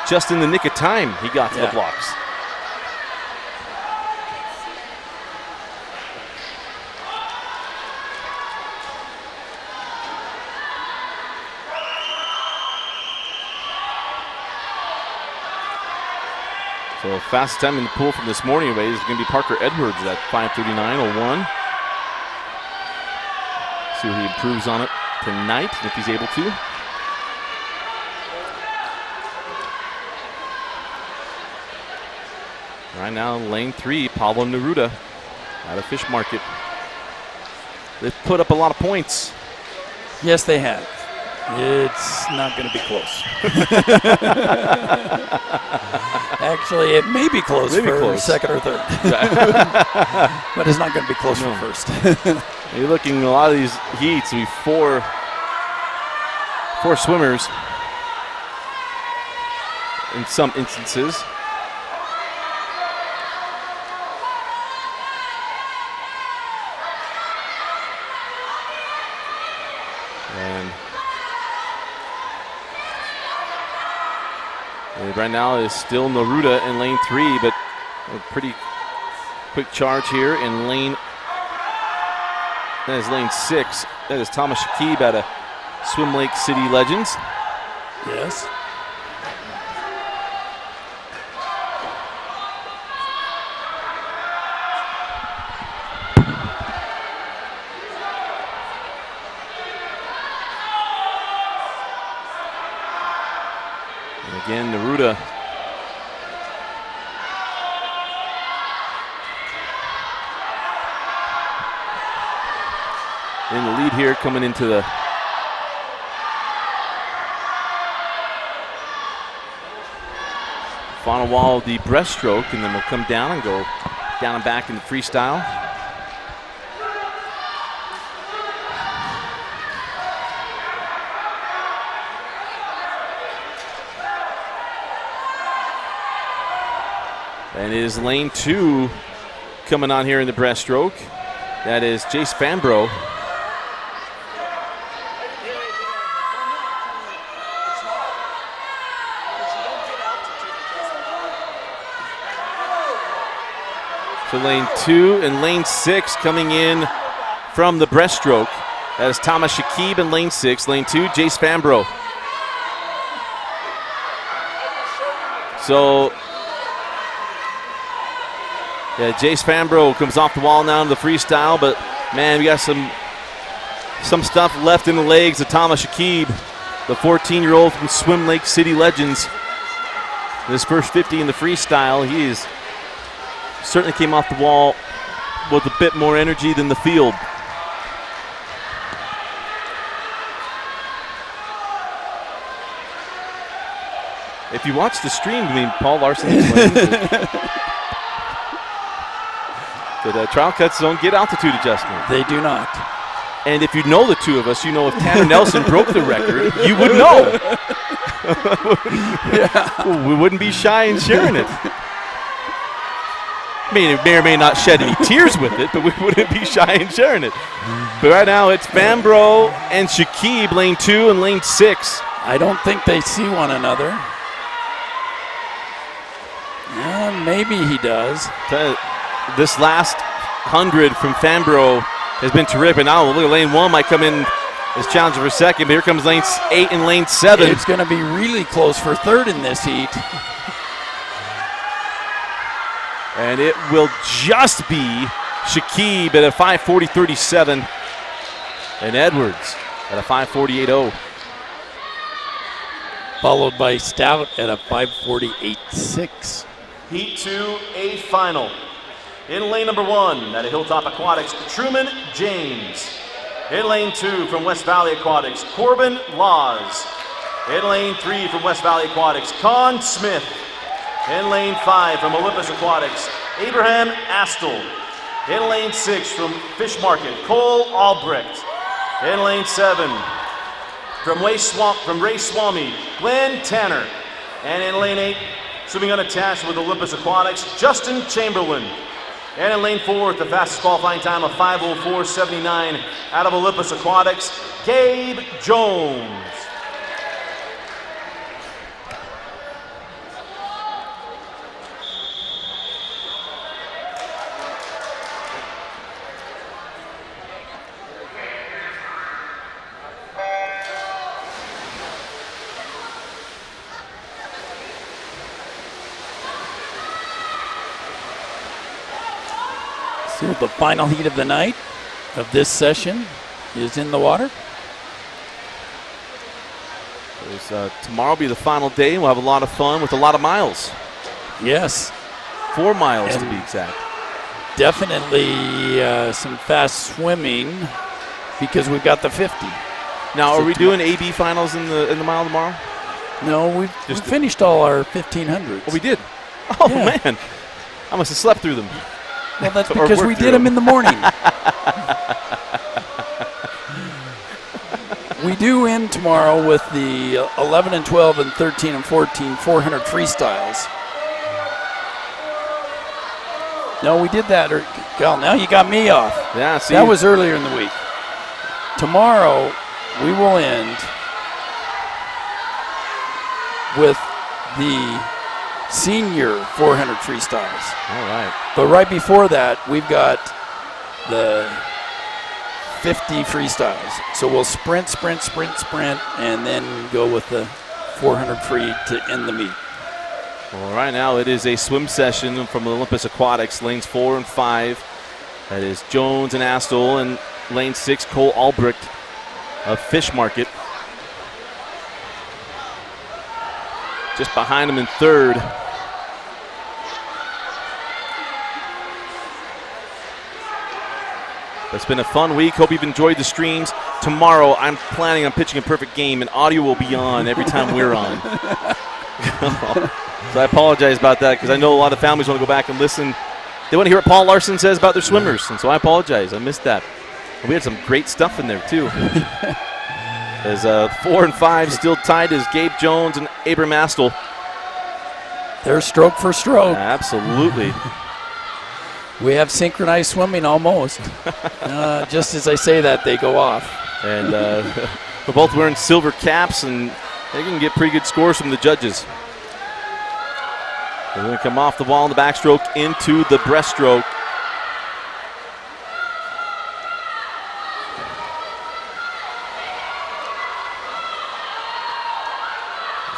Just in the nick of time, he got to the blocks. So fastest time in the pool from this morning away is going to be Parker Edwards at 5:39.01. See if he improves on it tonight, if he's able to. Right now, lane 3, Pablo Neruda out of Fish Market. They've put up a lot of points. Yes, they have. It's not going to be close. Actually, it may be close for second or third. But it's not going to be close for first. You're looking at a lot of these heats, we four swimmers in some instances. And right now is still Neruda in lane 3, but a pretty quick charge here in lane. That is lane 6. That is Thomas Shakib out of Swim Lake City Legends. Yes. Again, Neruda. In the lead here, coming into the final wall of the breaststroke, and then we'll come down and go down and back in the freestyle. And it is lane 2 coming on here in the breaststroke. That is Jace Fambro. So lane 2 and lane 6 coming in from the breaststroke. That is Thomas Shakib in lane 6. Lane 2, Jace Fambro. So yeah, Jace Fambro comes off the wall now in the freestyle, but man, we got some stuff left in the legs of Thomas Shakib, the 14-year-old from Swim Lake City Legends. His first 50 in the freestyle, he certainly came off the wall with a bit more energy than the field. If you watch the stream, I mean, Paul Larson explains that trial cuts don't get altitude adjustment. They do not. And if you know the two of us, you know if Tanner Nelson broke the record, you would know. Yeah. We wouldn't be shy in sharing it. I mean, it may or may not shed any tears with it, but we wouldn't be shy in sharing it. But right now, it's Fambro and Shakib, lane 2 and lane 6. I don't think they see one another. Yeah, maybe he does. This last 100 from Fambro has been terrific. Now look at lane 1 might come in as challenger for second, but here comes lane 8 and lane 7. It's going to be really close for third in this heat. And it will just be Shakib at a 5:40.37 and Edwards at a 5:48.0. Followed by Stout at a 5:48.6. Heat 2, A final. In lane number 1 at Hilltop Aquatics, Truman James. In lane 2 from West Valley Aquatics, Corbin Laws. In lane 3 from West Valley Aquatics, Con Smith. In lane 5 from Olympus Aquatics, Abraham Astle. In lane 6 from Fish Market, Cole Albrecht. In lane 7 from Ray Swami, Glenn Tanner. And in lane 8, swimming unattached with Olympus Aquatics, Justin Chamberlain. And in lane 4, with the fastest qualifying time of 5:04.79 out of Olympus Aquatics, Gabe Jones. So the final heat of the night of this session is in the water. Tomorrow will be the final day. We'll have a lot of fun with a lot of miles. Yes. 4 miles to be exact. Definitely some fast swimming because we've got the 50. Now, are we doing AB finals in the mile tomorrow? No, we've finished all our 1500s. Oh, we did? Oh, Yeah. man. I must have slept through them. Well, that's Or because worked we through did them in the morning. We do end tomorrow with the 11 and 12 and 13 and 14 400 freestyles. No, we did that. Gal, now you got me off. Yeah, see. That was earlier in the week. Tomorrow, we will end with the senior 400 freestyles. All right. But right before that, we've got the 50 freestyles. So we'll sprint, and then go with the 400 free to end the meet. Well, right now it is a swim session from Olympus Aquatics, lanes 4 and 5. That is Jones and Astle, and lane 6, Cole Albrecht of Fish Market. Just behind him in third. It's been a fun week. Hope you've enjoyed the streams. Tomorrow, I'm planning on pitching a perfect game, and audio will be on every time we're on. So I apologize about that because I know a lot of families want to go back and listen. They want to hear what Paul Larson says about their swimmers, and so I apologize. I missed that. And we had some great stuff in there, too. As 4 and 5 still tied as Gabe Jones and Abram Astle. They're stroke for stroke. Absolutely. We have synchronized swimming almost. Just as I say that, they go off. And we're both wearing silver caps, and they can get pretty good scores from the judges. They're going to come off the wall in the backstroke into the breaststroke.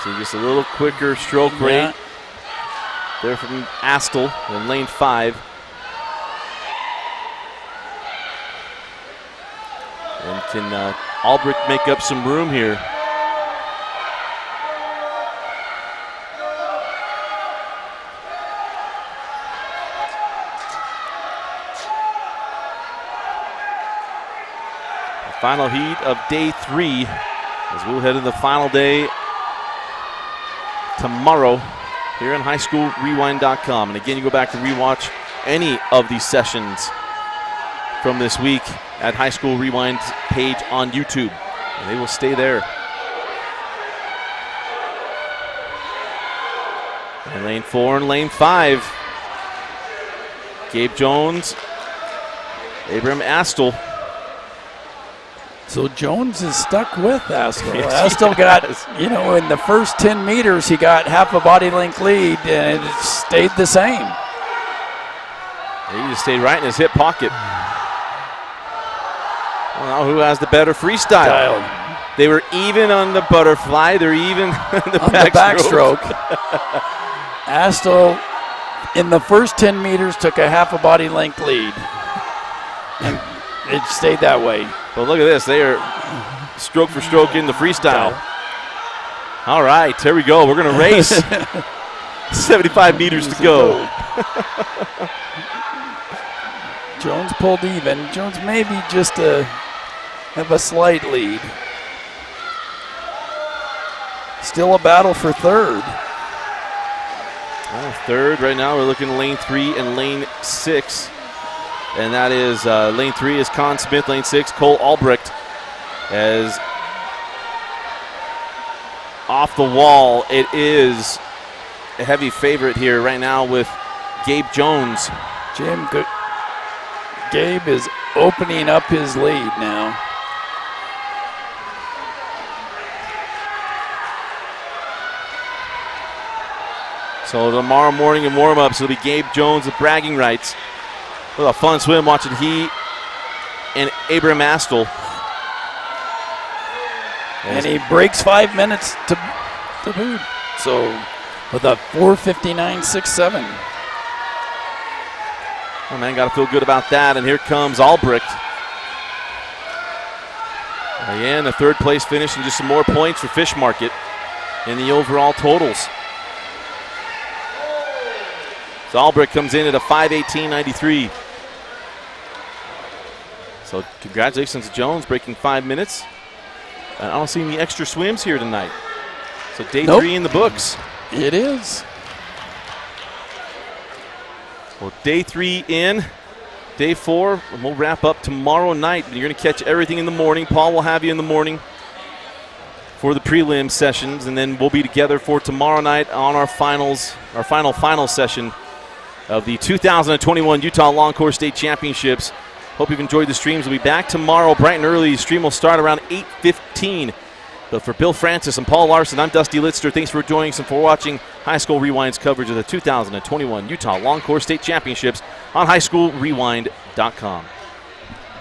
See just a little quicker stroke rate there from Astle in lane 5. And can Albrecht make up some room here? The final heat of day 3 as we'll head into the final day tomorrow here on highschoolrewind.com. And again, you go back and rewatch any of these sessions from this week at High School Rewind's page on YouTube. And they will stay there. And lane 4 and lane 5. Gabe Jones, Abram Astle. So Jones is stuck with Astle. Yes, Astle got, in the first 10 meters, he got half a body length lead, and it stayed the same. He just stayed right in his hip pocket. Well, now who has the better freestyle? They were even on the butterfly. They're even on the backstroke. Astle in the first 10 meters took a half a body length lead. And it stayed that way. Well, look at this. They are stroke for stroke in the freestyle. All right, here we go. We're going to race. 75 meters to go. Jones pulled even. Jones maybe just have a slight lead. Still a battle for third. Third, right now we're looking at lane 3 and lane 6. And that is lane 3 is Con Smith, lane 6, Cole Albrecht. As off the wall, it is a heavy favorite here right now with Gabe Jones. Gabe is opening up his lead now. So tomorrow morning in warm-ups, it'll be Gabe Jones with bragging rights. What a fun swim watching he and Abraham Astle. And he breaks 5 minutes to boot. So with a 4:59.67. Oh man, got to feel good about that. And here comes Albrecht. Again, the third place finish and just some more points for Fish Market in the overall totals. So Albrecht comes in at a 5:18.93. So congratulations to Jones, breaking 5 minutes. And I don't see any extra swims here tonight. So day 3 in the books. It is. Well, day 3 in. Day 4, and we'll wrap up tomorrow night. You're going to catch everything in the morning. Paul will have you in the morning for the prelim sessions, and then we'll be together for tomorrow night on our finals, our final session of the 2021 Utah Long Course State Championships. Hope you've enjoyed the streams. We'll be back tomorrow bright and early. The stream will start around 8:15. But for Bill Francis and Paul Larson, I'm Dusty Litster. Thanks for joining us and for watching High School Rewind's coverage of the 2021 Utah Long Course State Championships on highschoolrewind.com.